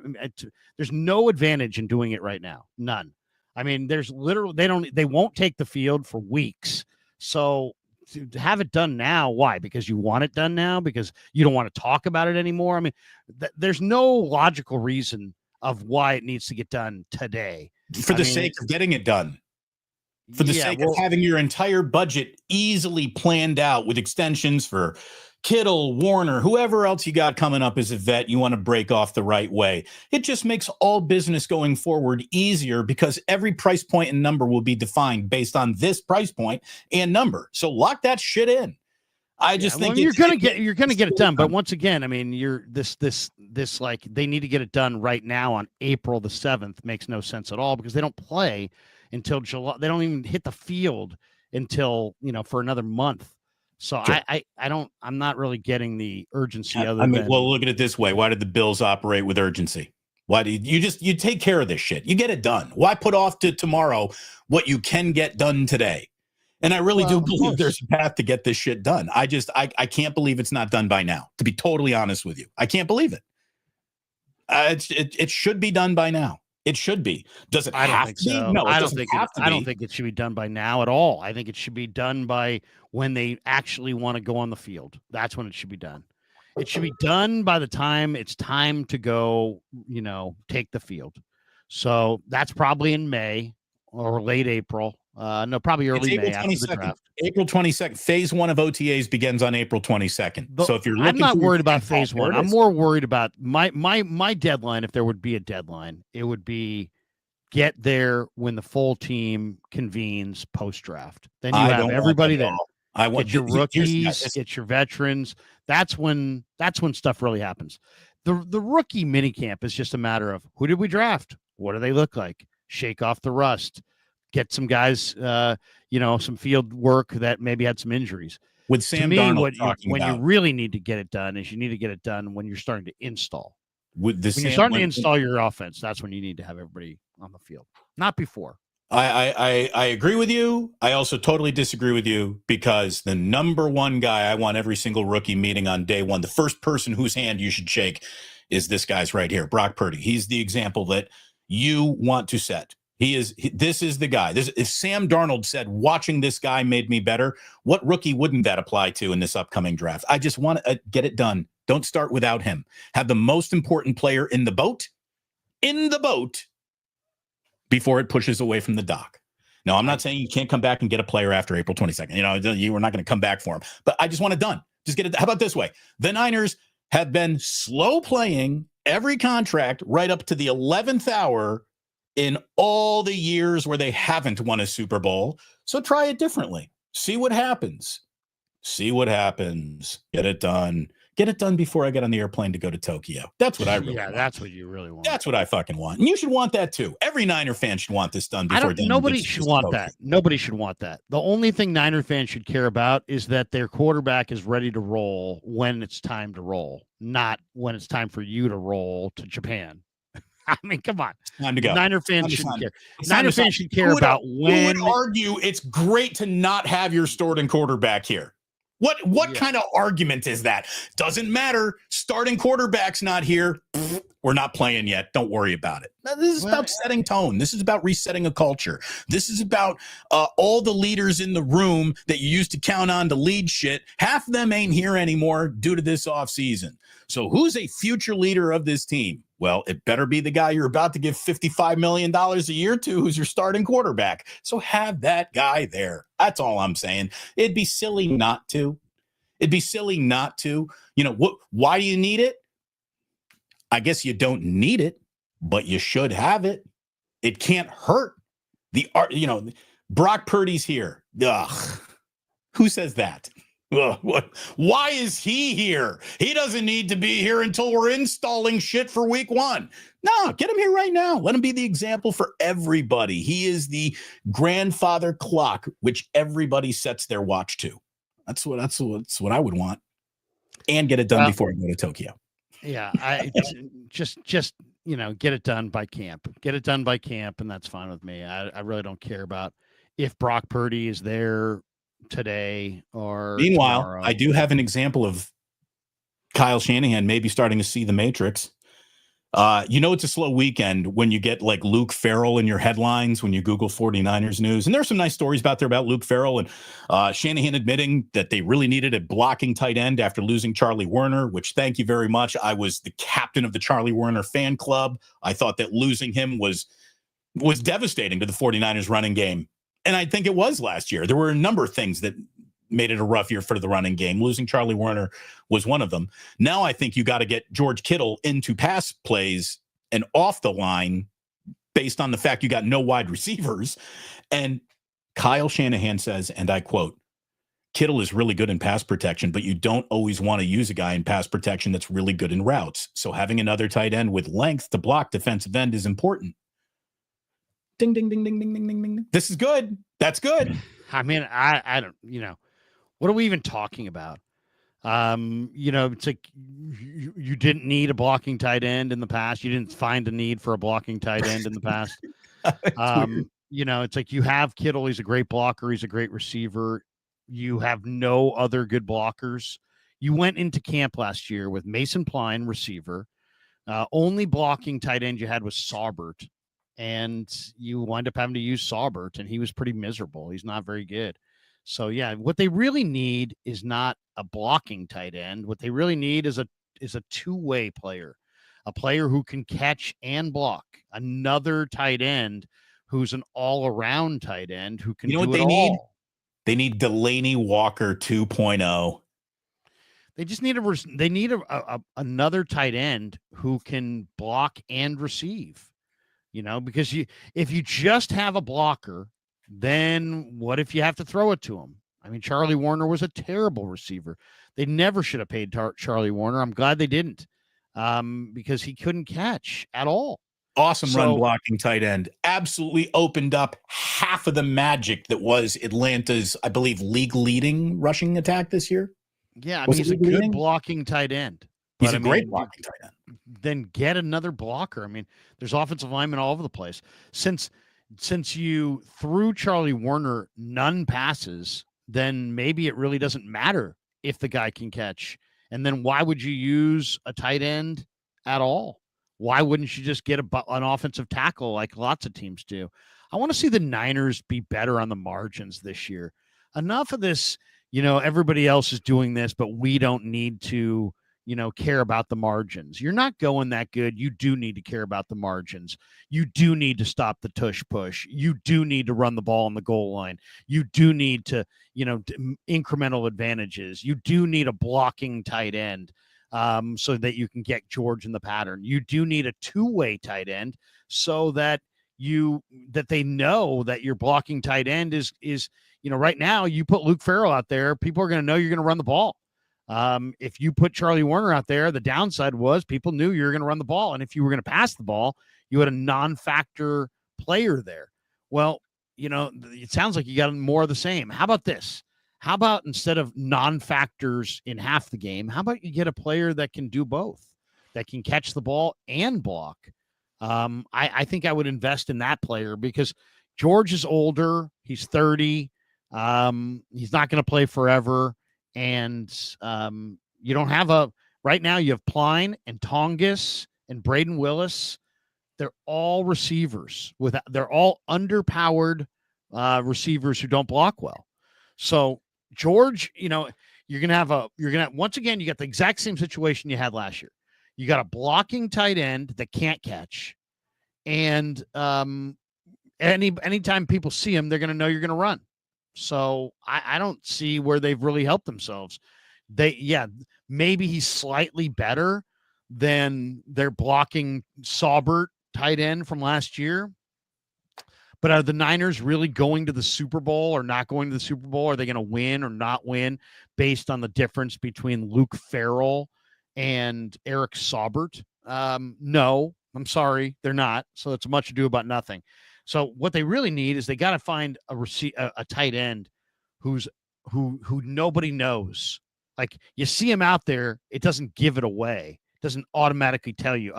There's no advantage in doing it right now. None. I mean, there's literally, they won't take the field for weeks. So to have it done now, why? Because you want it done now? Because you don't want to talk about it anymore? I mean, there's no logical reason of why it needs to get done today. For the sake of getting it done. For the sake of having your entire budget easily planned out with extensions for Kittle, Warner, whoever else you got coming up as a vet, you want to break off the right way. It just makes all business going forward easier, because every price point and number will be defined based on this price point and number. So lock that shit in. I just think you're gonna get it done. But once again, I mean, this like, they need to get it done right now on April the 7th makes no sense at all, because they don't play until July. They don't even hit the field until, for another month. So sure. I'm not really getting the urgency. Well, look at it this way. Why did the Bills operate with urgency? Why do you take care of this shit? You get it done. Why put off to tomorrow what you can get done today? And I really do believe there's a path to get this shit done. I can't believe it's not done by now, to be totally honest with you. I can't believe it. It should be done by now. It should be. Does it have to be? No, I don't think it should be done by now at all. I think it should be done by when they actually want to go on the field. That's when it should be done. It should be done by the time it's time to go, take the field. So that's probably in May or late April. No, probably early May after the draft. April 22nd. Phase 1 of OTAs begins on April 22nd. So if you're looking, I'm not worried about phase 1. I'm more worried about my deadline. If there would be a deadline, it would be get there when the full team convenes post draft. Then you have everybody there. I want your rookies, get your veterans. That's when stuff really happens. The rookie minicamp is just a matter of, who did we draft? What do they look like? Shake off the rust. Get some guys, some field work that maybe had some injuries. With Sam Darnold, you really need to get it done is you need to get it done when you're starting to install. When you're starting to install your offense, that's when you need to have everybody on the field, not before. I agree with you. I also totally disagree with you, because the number one guy I want every single rookie meeting on day one, the first person whose hand you should shake, is this guy's right here, Brock Purdy. He's the example that you want to set. This is the guy. If Sam Darnold said, watching this guy made me better, what rookie wouldn't that apply to in this upcoming draft? I just want to get it done. Don't start without him. Have the most important player in the boat before it pushes away from the dock. Now, I'm not saying you can't come back and get a player after April 22nd. You were not going to come back for him, but I just want it done. Just get it. How about this way? The Niners have been slow playing every contract right up to the 11th hour in all the years where they haven't won a Super Bowl. So try it differently. See what happens. Get it done. Get it done before I get on the airplane to go to Tokyo. That's what I really want. That's what you really want. That's what I fucking want. And you should want that too. Every Niner fan should want this done before. Nobody should want that. Nobody should want that. The only thing Niner fans should care about is that their quarterback is ready to roll when it's time to roll, not when it's time for you to roll to Japan. I mean, come on. Time to go. Niner fans shouldn't care. Niner fans should care about when. Who would argue it's great to not have your starting quarterback here? What kind of argument is that? Doesn't matter. Starting quarterback's not here. We're not playing yet. Don't worry about it. Now, this is about setting tone. This is about resetting a culture. This is about all the leaders in the room that you used to count on to lead shit. Half of them ain't here anymore due to this offseason. So who's a future leader of this team? Well, it better be the guy you're about to give $55 million a year to, who's your starting quarterback. So have that guy there. That's all I'm saying. It'd be silly not to. Why do you need it? I guess you don't need it, but you should have it. It can't hurt. Brock Purdy's here. Ugh. Who says that? Ugh, what? Why is he here? He doesn't need to be here until we're installing shit for week 1. No, get him here right now. Let him be the example for everybody. He is the grandfather clock, which everybody sets their watch to. That's what I would want. And get it done before I go to Tokyo. Yeah, I just get it done by camp. Get it done by camp, and that's fine with me. I really don't care about if Brock Purdy is there today or Meanwhile, tomorrow. I do have an example of Kyle Shanahan maybe starting to see the Matrix. It's a slow weekend when you get like Luke Farrell in your headlines when you Google 49ers news. And there's some nice stories out there about Luke Farrell and Shanahan admitting that they really needed a blocking tight end after losing Charlie Werner, which thank you very much. I was the captain of the Charlie Werner fan club. I thought that losing him was devastating to the 49ers running game. And I think it was last year. There were a number of things that made it a rough year for the running game. Losing Charlie Werner was one of them. Now I think you got to get George Kittle into pass plays and off the line based on the fact you got no wide receivers. And Kyle Shanahan says, and I quote, Kittle is really good in pass protection, but you don't always want to use a guy in pass protection that's really good in routes. So having another tight end with length to block defensive end is important. Ding, ding, ding, ding, ding, ding, ding, ding. This is good. That's good. I mean, I don't, what are we even talking about? It's like you didn't need a blocking tight end in the past. You didn't find a need for a blocking tight end in the past. It's like you have Kittle. He's a great blocker. He's a great receiver. You have no other good blockers. You went into camp last year with Mason Pline, receiver. Only blocking tight end you had was Saubert, and you wind up having to use Saubert, and he was pretty miserable. He's not very good. So, yeah, what they really need is not a blocking tight end. What they really need is a two-way player, a player who can catch and block, another tight end who's an all-around tight end who can do what it they all. need? They need Delaney Walker 2.0. They just need another tight end who can block and receive, because if you just have a blocker, then what if you have to throw it to him? I mean, Charlie Werner was a terrible receiver. They never should have paid Charlie Werner. I'm glad they didn't, because he couldn't catch at all. Awesome run blocking tight end. Absolutely opened up half of the magic that was Atlanta's, I believe, league leading rushing attack this year. Yeah, I mean, he's a good blocking tight end. He's a great blocking tight end. Then get another blocker. I mean, there's offensive linemen all over the place. Since you threw Charlie Werner none passes, then maybe it really doesn't matter if the guy can catch. And then why would you use a tight end at all? Why wouldn't you just get an offensive tackle like lots of teams do? I want to see the Niners be better on the margins this year. Enough of this, everybody else is doing this, but we don't need to, care about the margins. You're not going that good. You do need to care about the margins. You do need to stop the tush push. You do need to run the ball on the goal line. You do need to, incremental advantages. You do need a blocking tight end. So that you can get George in the pattern. You do need a two-way tight end so that they know that your blocking tight end is right now you put Luke Farrell out there, people are going to know you're going to run the ball. If you put Charlie Werner out there, the downside was people knew you were going to run the ball. And if you were going to pass the ball, you had a non-factor player there. Well, it sounds like you got more of the same. How about this? How about instead of non-factors in half the game, how about you get a player that can do both, that can catch the ball and block? I think I would invest in that player because George is older. He's 30. He's not going to play forever. And you don't have right now you have Pline and Tongas and Braden Willis. They're all receivers. They're all underpowered receivers who don't block well. So George, you're going to once again, you got the exact same situation you had last year. You got a blocking tight end that can't catch. And anytime people see him, they're going to know you're going to run. So I don't see where they've really helped themselves. Maybe he's slightly better than their blocking Saubert tight end from last year. But are the Niners really going to the Super Bowl or not going to the Super Bowl? Are they going to win or not win based on the difference between Luke Farrell and Eric Saubert? No, I'm sorry, they're not. So it's much ado about nothing. So what they really need is they got to find a tight end who nobody knows. Like, you see him out there, it doesn't give it away. It doesn't automatically tell you,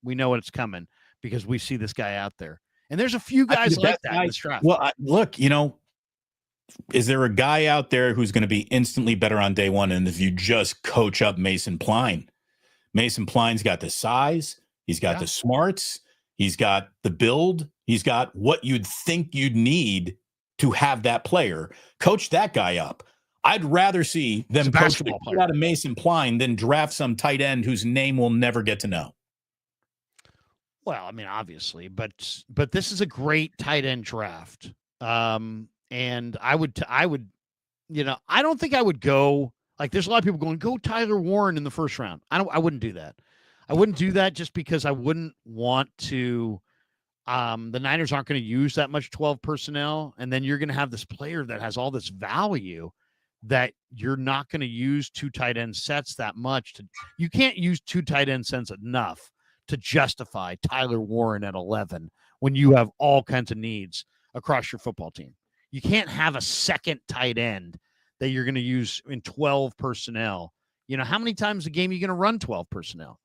we know it's coming because we see this guy out there. And there's a few guys like that in this draft. Well, look, is there a guy out there who's going to be instantly better on day one? And if you just coach up Mason Pline, Mason Pline's got the size, he's got the smarts, he's got the build, he's got what you'd think you'd need to have that player. Coach that guy up. I'd rather see them coach the shit out of Mason Pline than draft some tight end whose name we'll never get to know. Well, I mean, obviously, but this is a great tight end draft. And I would, I don't think I would go, like, there's a lot of people going, go Tyler Warren in the first round. I wouldn't do that. I wouldn't do that just because I wouldn't want to, the Niners aren't going to use that much 12 personnel. And then you're going to have this player that has all this value that you're not going to use two tight end sets that much. You can't use two tight end sets enough to justify Tyler Warren at 11 when you have all kinds of needs across your football team. You can't have a second tight end that you're going to use in 12 personnel. How many times a game are you going to run 12 personnel?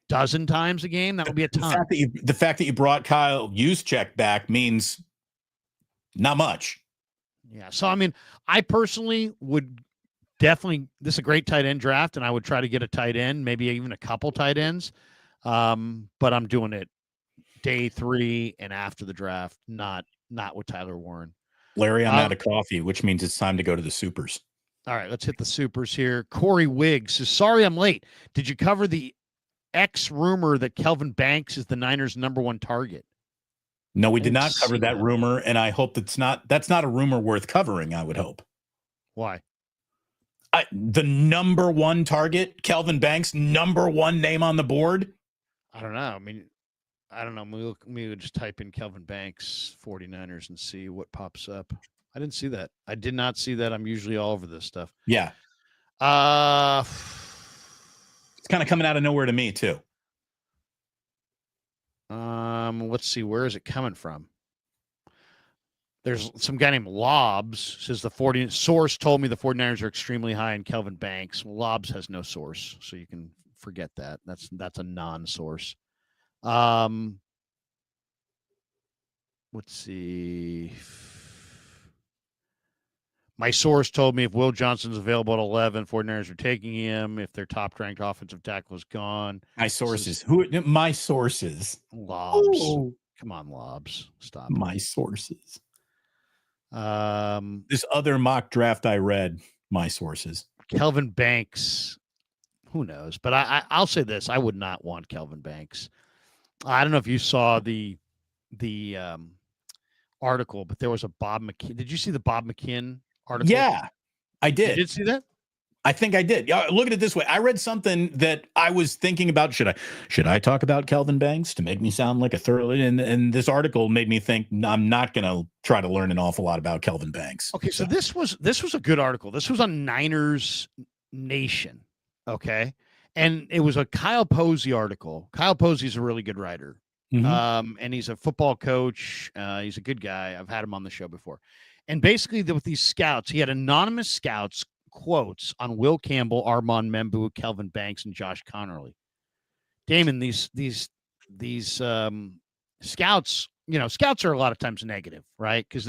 Dozen times a game? That would be a ton. The fact that you brought Kyle Juszczyk back means not much. Yeah. So, I mean, I personally would definitely, this is a great tight end draft, and I would try to get a tight end, maybe even a couple tight ends. But I'm doing it day 3 and after the draft, not with Tyler Warren. Larry, I'm out of coffee, which means it's time to go to the supers. All right, let's hit the supers here. Corey Wiggs says, sorry I'm late. Did you cover the X rumor that Kelvin Banks is the Niners' #1 target? No, we did not cover that rumor, and I hope that's not a rumor worth covering, I would hope. Why? The #1 target, Kelvin Banks, #1 name on the board. I don't know. I mean, I don't know. We would just type in Kelvin Banks 49ers and see what pops up. I didn't see that. I did not see that. I'm usually all over this stuff. Yeah. It's kind of coming out of nowhere to me too. Let's see. Where is it coming from? There's some guy named Lobs says the source told me the 49ers are extremely high in Kelvin Banks. Well, Lobs has no source, so you can forget that. That's a non-source. Let's see. My source told me if Will Johnson's available at 11, 49ers are taking him. If their top-ranked offensive tackle is gone. My sources. My sources. Lobs. Ooh. Come on, Lobs. Stop. My sources. This other mock draft I read, my sources. Kelvin Banks. Who knows? But I'll say this. I would not want Kelvin Banks. I don't know if you saw the article, but there was a Bob McKinn. Did you see the Bob McKinn article? Yeah, I did. You did see that? I think I did. Look at it this way. I read something that I was thinking about. Should I talk about Kelvin Banks to make me sound like a thorough? And this article made me think I'm not going to try to learn an awful lot about Kelvin Banks. Okay, so this was a good article. This was on Niners Nation. Okay. And it was a Kyle Posey article. Kyle Posey's a really good writer. Mm-hmm. And he's a football coach. He's a good guy. I've had him on the show before. And basically with these scouts, he had anonymous scouts quotes on Will Campbell, Armand Membu, Kelvin Banks, and Josh Connerly. Damon, these scouts, scouts are a lot of times negative, right? Because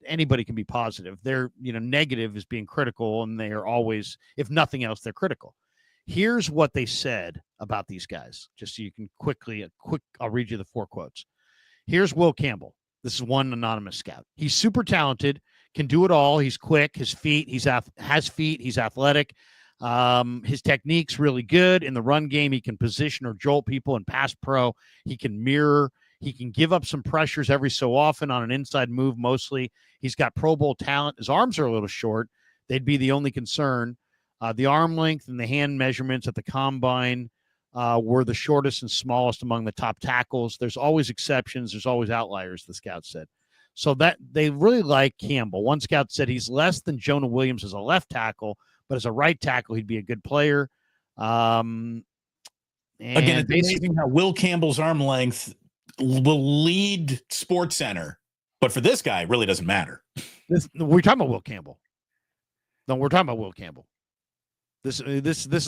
anybody can be positive. They're, negative is being critical, and they are always, if nothing else, they're critical. Here's what they said about these guys, just so you can I'll read you the 4 quotes. Here's Will Campbell. This is one anonymous scout. He's super talented, can do it all. He's quick, he's athletic. His technique's really good. In the run game, he can position or jolt people. In pass pro, he can mirror. He can give up some pressures every so often on an inside move mostly. He's got Pro Bowl talent. His arms are a little short. They'd be the only concern. The arm length and the hand measurements at the combine were the shortest and smallest among the top tackles. There's always exceptions. There's always outliers, the scout said. So that they really like Campbell. One scout said he's less than Jonah Williams as a left tackle, but as a right tackle, he'd be a good player. Again, it's amazing how Will Campbell's arm length will lead Sports Center, but for this guy, it really doesn't matter. We're talking about Will Campbell. No, we're talking about Will Campbell. This is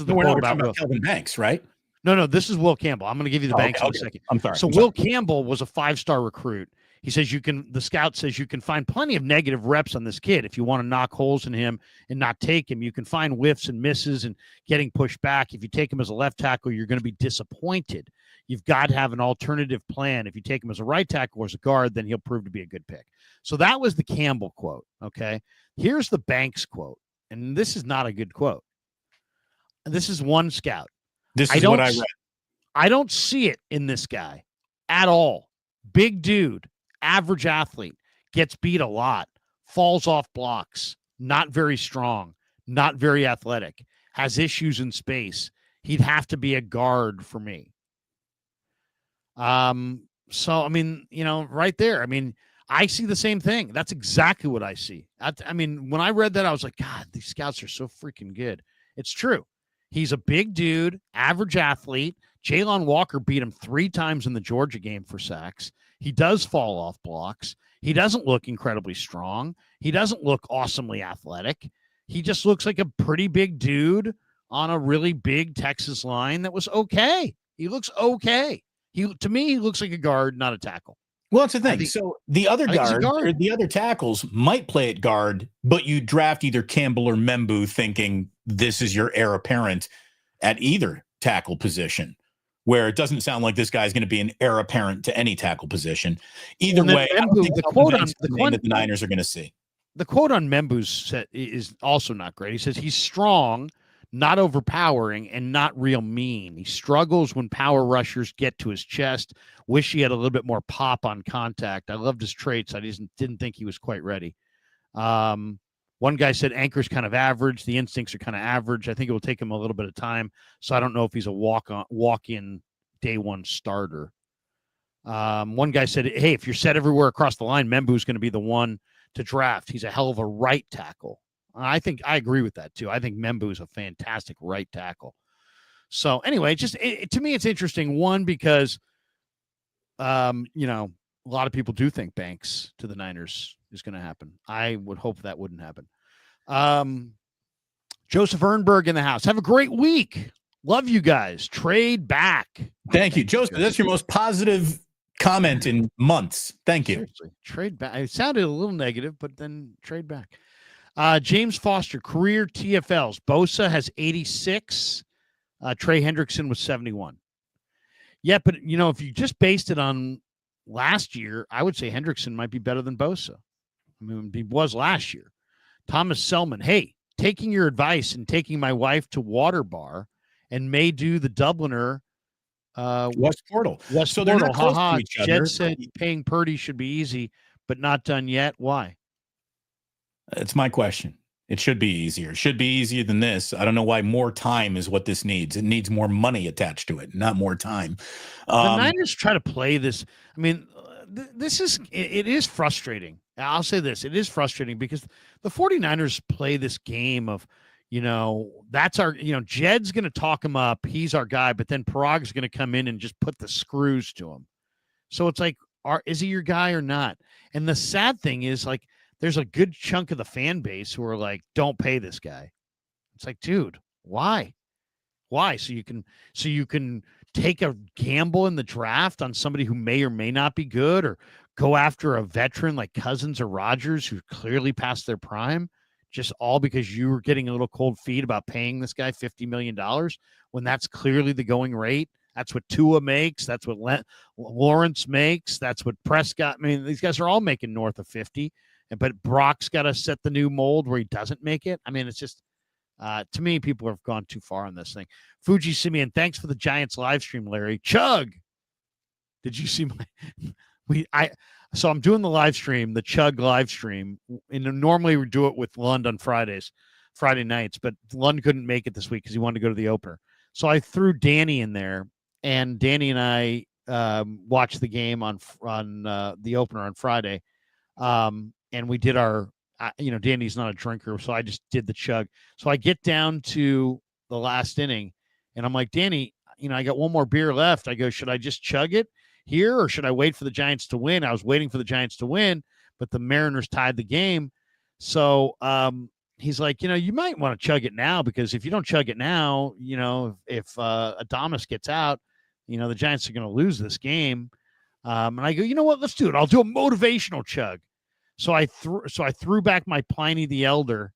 the quote about Kelvin Banks, right? No, this is Will Campbell. I'm going to give you the Banks in a second. I'm sorry. Will Campbell was a 5-star recruit. He says the scout says you can find plenty of negative reps on this kid. If you want to knock holes in him and not take him, you can find whiffs and misses and getting pushed back. If you take him as a left tackle, you're going to be disappointed. You've got to have an alternative plan. If you take him as a right tackle or as a guard, then he'll prove to be a good pick. So that was the Campbell quote. Okay. Here's the Banks quote. And this is not a good quote. This is one scout. This is what I read. I don't see it in this guy at all. Big dude, average athlete, gets beat a lot, falls off blocks, not very strong, not very athletic, has issues in space. He'd have to be a guard for me. So, I mean, right there, I mean, I see the same thing. That's exactly what I see. I mean, when I read that, I was like, God, these scouts are so freaking good. It's true. He's a big dude, average athlete. Jalen Walker beat him 3 times in the Georgia game for sacks. He does fall off blocks. He doesn't look incredibly strong. He doesn't look awesomely athletic. He just looks like a pretty big dude on a really big Texas line that was okay. He looks okay. To me, he looks like a guard, not a tackle. Well, that's the thing. So the other guard or the other tackles might play at guard, but you draft either Campbell or Membu thinking this is your heir apparent at either tackle position, where it doesn't sound like this guy's going to be an heir apparent to any tackle position. Either way, the quote on that the Niners are going to see. The quote on Membu's set is also not great. He says he's strong, not overpowering, and not real mean. He struggles when power rushers get to his chest. Wish he had a little bit more pop on contact. I loved his traits. I didn't think he was quite ready. One guy said Anchor's kind of average. The instincts are kind of average. I think it will take him a little bit of time. So I don't know if he's a walk-in day one starter. One guy said, hey, if you're set everywhere across the line, Membu's going to be the one to draft. He's a hell of a right tackle. I think I agree with that too. I think Membu is a fantastic right tackle. So anyway, to me, it's interesting. One, because, a lot of people do think Banks to the Niners is going to happen. I would hope that wouldn't happen. Joseph Ernberg in the house. Have a great week. Love you guys. Trade back. Thank you, Joseph. That's your most positive comment in months. Thank you. Seriously, trade back. It sounded a little negative, but then trade back. James Foster, career TFLs. Bosa has 86. Trey Hendrickson was 71. Yeah, but, if you just based it on last year, I would say Hendrickson might be better than Bosa. I mean, he was last year. Thomas Selman, hey, taking your advice and taking my wife to Water Bar and may do the Dubliner West Portal. So they're not close to each other. Jed said paying Purdy should be easy, but not done yet. Why? It's my question. It should be easier. It should be easier than this. I don't know why more time is what this needs. It needs more money attached to it, not more time. The Niners try to play this. I mean, it is frustrating. I'll say this. It is frustrating because the 49ers play this game of, that's our, Jed's going to talk him up. He's our guy, but then Parag's going to come in and just put the screws to him. So it's like, is he your guy or not? And the sad thing is, like, there's a good chunk of the fan base who are like, don't pay this guy. It's like, dude, why? So you can take a gamble in the draft on somebody who may or may not be good, or go after a veteran like Cousins or Rodgers who clearly passed their prime, just all because you were getting a little cold feet about paying this guy $50 million when that's clearly the going rate. That's what Tua makes. That's what Lawrence makes. That's what Prescott. I mean, these guys are all making north of 50. But Brock's got to set the new mold where he doesn't make it. I mean, it's just, to me, people have gone too far on this thing. Fuji Simeon, thanks for the Giants live stream, Larry. Chug, did you see so I'm doing the live stream, the Chug live stream. And normally we do it with Lund on Friday nights, but Lund couldn't make it this week because he wanted to go to the opener. So I threw Danny in there, and Danny and I watched the game on the opener on Friday. And we did our, Danny's not a drinker, so I just did the chug. So I get down to the last inning, and I'm like, Danny, I got one more beer left. I go, should I just chug it here, or should I wait for the Giants to win? I was waiting for the Giants to win, but the Mariners tied the game. So he's like, you might want to chug it now, because if you don't chug it now, if Adames gets out, the Giants are going to lose this game. And I go, you know what? Let's do it. I'll do a motivational chug. So I threw back my Pliny the Elder,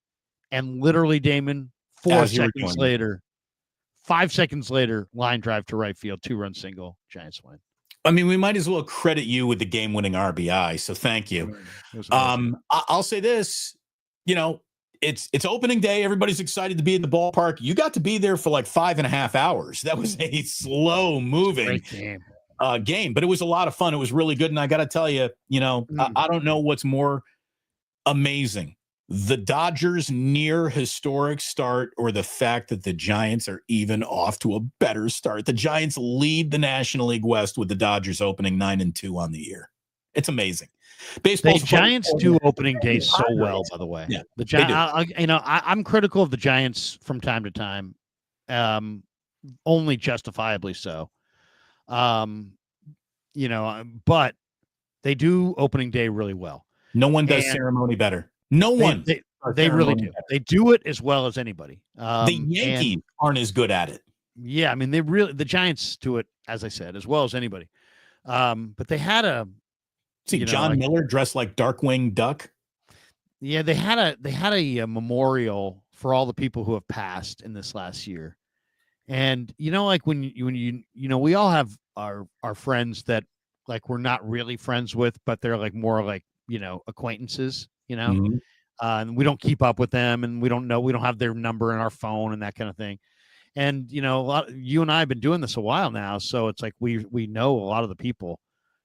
and literally, Damon, 5 seconds later, line drive to right field, 2-run single, Giants win. I mean, we might as well credit you with the game-winning RBI. So thank you. I'll say this, it's opening day. Everybody's excited to be in the ballpark. You got to be there for like 5.5 hours. That was a slow-moving game, but it was a lot of fun. It was really good. And I got to tell you, I don't know what's more amazing, the Dodgers' near historic start, or the fact that the Giants are even off to a better start. The Giants lead the National League West with the Dodgers opening 9-2 on the year. It's amazing. The Giants do opening day so well, by the way. Yeah, the Giants, I'm critical of the Giants from time to time, only justifiably so. But they do opening day really well. No one does ceremony better. No one. They really do. Better. They do it as well as anybody. The Yankees aren't as good at it. Yeah, I mean, the Giants do it, as I said, as well as anybody. But they had John Miller dressed like Darkwing Duck. Yeah, they had a memorial for all the people who have passed in this last year. And like when we all have our friends that like we're not really friends with, but they're like more like acquaintances, Mm-hmm. And we don't keep up with them, and we don't have their number in our phone and that kind of thing. And you and I have been doing this a while now, so it's like we know a lot of the people,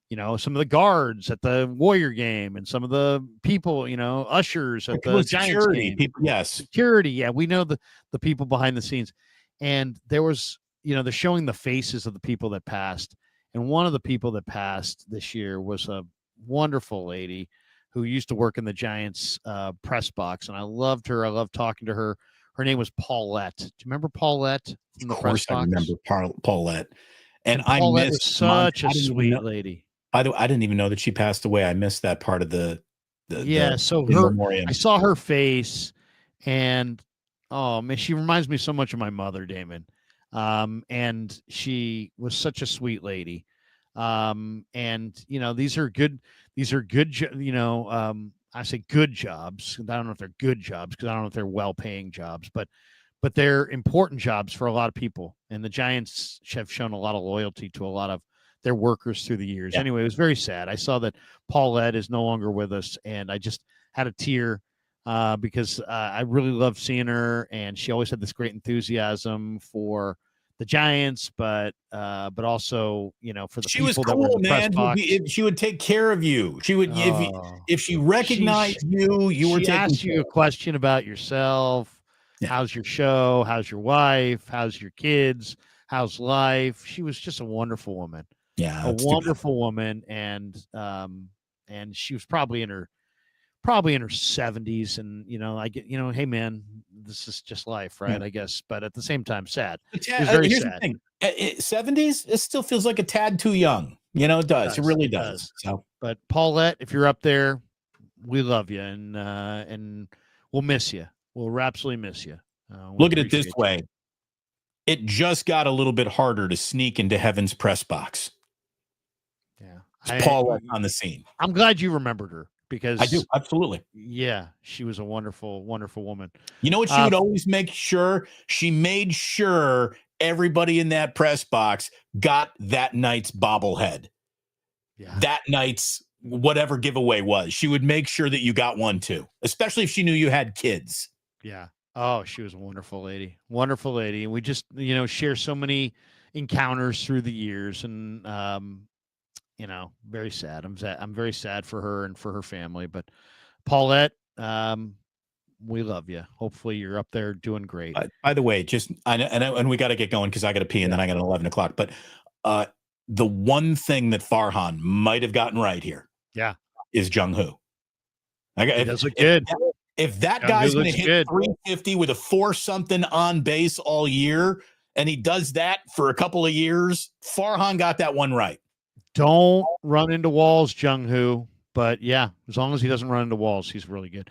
some of the guards at the Warrior game, and some of the people, ushers at the Giants game. People, yes, security. Yeah, we know the people behind the scenes. And there was, they're showing the faces of the people that passed. And one of the people that passed this year was a wonderful lady who used to work in the Giants press box. And I loved her. I loved talking to her. Her name was Paulette. Do you remember Paulette from the press box? I remember Paulette. And Paulette was such a sweet lady. By the way, I didn't even know that she passed away. I missed that part of the I saw her face, and oh man, she reminds me so much of my mother, Damon. And she was such a sweet lady. And these are good, I say good jobs. I don't know if they're good jobs, because I don't know if they're well-paying jobs, but they're important jobs for a lot of people. And the Giants have shown a lot of loyalty to a lot of their workers through the years. Yeah. Anyway, it was very sad. I saw that Paulette is no longer with us, and I just had a tear. Because I really loved seeing her, and she always had this great enthusiasm for the Giants, but also for the people that were in the press box. She would take care of you. She would if she recognized you. She asked you a question about yourself. Yeah. How's your show? How's your wife? How's your kids? How's life? She was just a wonderful woman. Yeah, a wonderful woman, and she was probably in her 70s, and I get, hey man, this is just life, right? Yeah. I guess, but at the same time, sad. It was very sad. 70s, it still feels like a tad too young. It does. It really does. So, but Paulette, if you're up there, we love you, and we'll miss you. We'll absolutely miss you. Look at it this way: it just got a little bit harder to sneak into Heaven's press box. Yeah, it's Paulette on the scene. I'm glad you remembered her. Because I do, absolutely. Yeah, she was a wonderful, wonderful woman. You know what she would always make sure? She made sure everybody in that press box got that night's bobblehead. Yeah. That night's whatever giveaway was. She would make sure that you got one too, especially if she knew you had kids. Yeah. Oh, she was a wonderful lady. Wonderful lady. And we just, share so many encounters through the years, and very sad. I'm very sad for her and for her family. But Paulette, we love you. Hopefully you're up there doing great. By the way, and we got to get going because I got to pee, and then I got an 11 o'clock. But the one thing that Farhan might have gotten right here, yeah, is Jung Hoo. He does look good. If that guy's going to hit 350 with a 4-something on base all year, and he does that for a couple of years, Farhan got that one right. Don't run into walls, Jung-Hoo. But, yeah, as long as he doesn't run into walls, he's really good.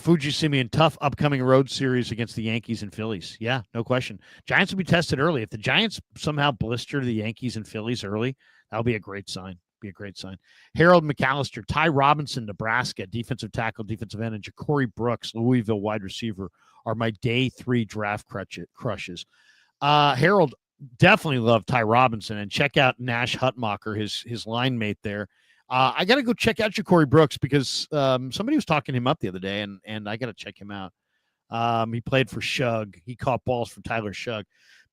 Fuji Simeon, tough upcoming road series against the Yankees and Phillies. Yeah, no question. Giants will be tested early. If the Giants somehow blister the Yankees and Phillies early, that'll be a great sign. Harold McAllister, Ty Robinson, Nebraska, defensive tackle, defensive end, and Ja'Cory Brooks, Louisville wide receiver, are my day 3 draft crushes. Harold, definitely love Ty Robinson, and check out Nash Hutmacher, his line mate there. I got to go check out Ja'Cory Brooks because somebody was talking him up the other day, and I got to check him out. He played for Shug. He caught balls for Tyler Shug.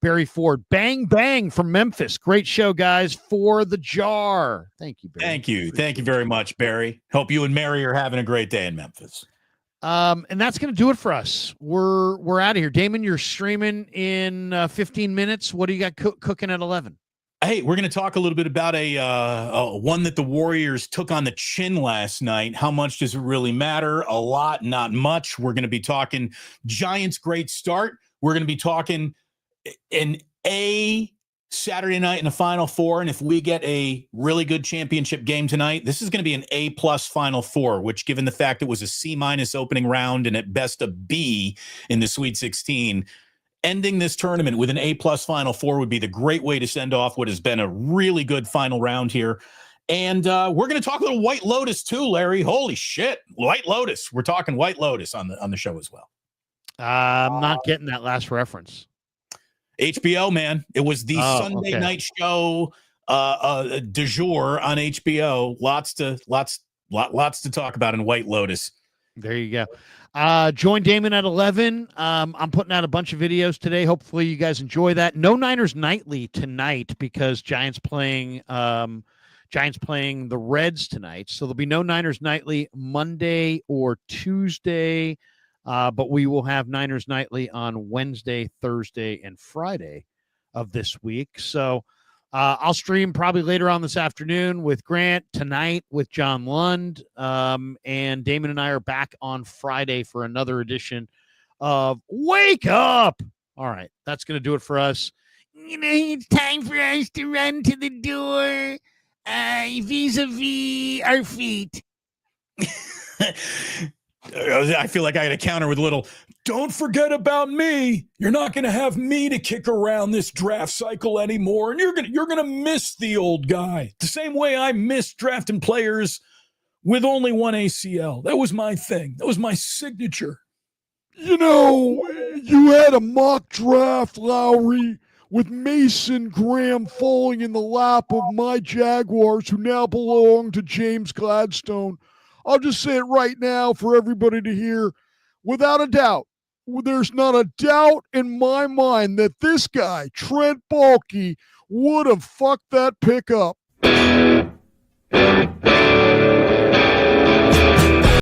Barry Ford, bang, bang from Memphis. Great show, guys, for the jar. Thank you, Barry. Thank you very much, Barry. Hope you and Mary are having a great day in Memphis. And that's going to do it for us. We're out of here. Damon, you're streaming in 15 minutes. What do you got cooking at 11? Hey, we're going to talk a little bit about a one that the Warriors took on the chin last night. How much does it really matter? A lot, not much. We're going to be talking Giants' great start. We're going to be talking an A Saturday night in the Final Four. And if we get a really good championship game tonight, this is going to be an A+ Final Four, which, given the fact it was a C- opening round and at best a B in the Sweet 16, ending this tournament with an A+ Final Four would be the great way to send off what has been a really good final round here. And we're going to talk a little White Lotus too, Larry. Holy shit. White Lotus. We're talking White Lotus on the show as well. I'm not getting that last reference. HBO, man. It was the Sunday night show du jour on HBO. Lots to talk about in White Lotus. There you go. Join Damon at 11. I'm putting out a bunch of videos today. Hopefully you guys enjoy that. No Niners Nightly tonight because Giants playing the Reds tonight. So there'll be no Niners Nightly Monday or Tuesday. But we will have Niners Nightly on Wednesday, Thursday, and Friday of this week. So I'll stream probably later on this afternoon with Grant, tonight with John Lund, and Damon and I are back on Friday for another edition of Wake Up. All right, that's going to do it for us. It's time for us to run to the door vis-a-vis our feet. I feel like I had a counter with a little, don't forget about me. You're not going to have me to kick around this draft cycle anymore. And you're going to miss the old guy the same way I missed drafting players with only one ACL. That was my thing. That was my signature. You know, you had a mock draft, Lowry, with Mason Graham falling in the lap of my Jaguars, who now belong to James Gladstone. I'll just say it right now for everybody to hear. Without a doubt, there's not a doubt in my mind that this guy, Trent Baalke, would have fucked that pick up.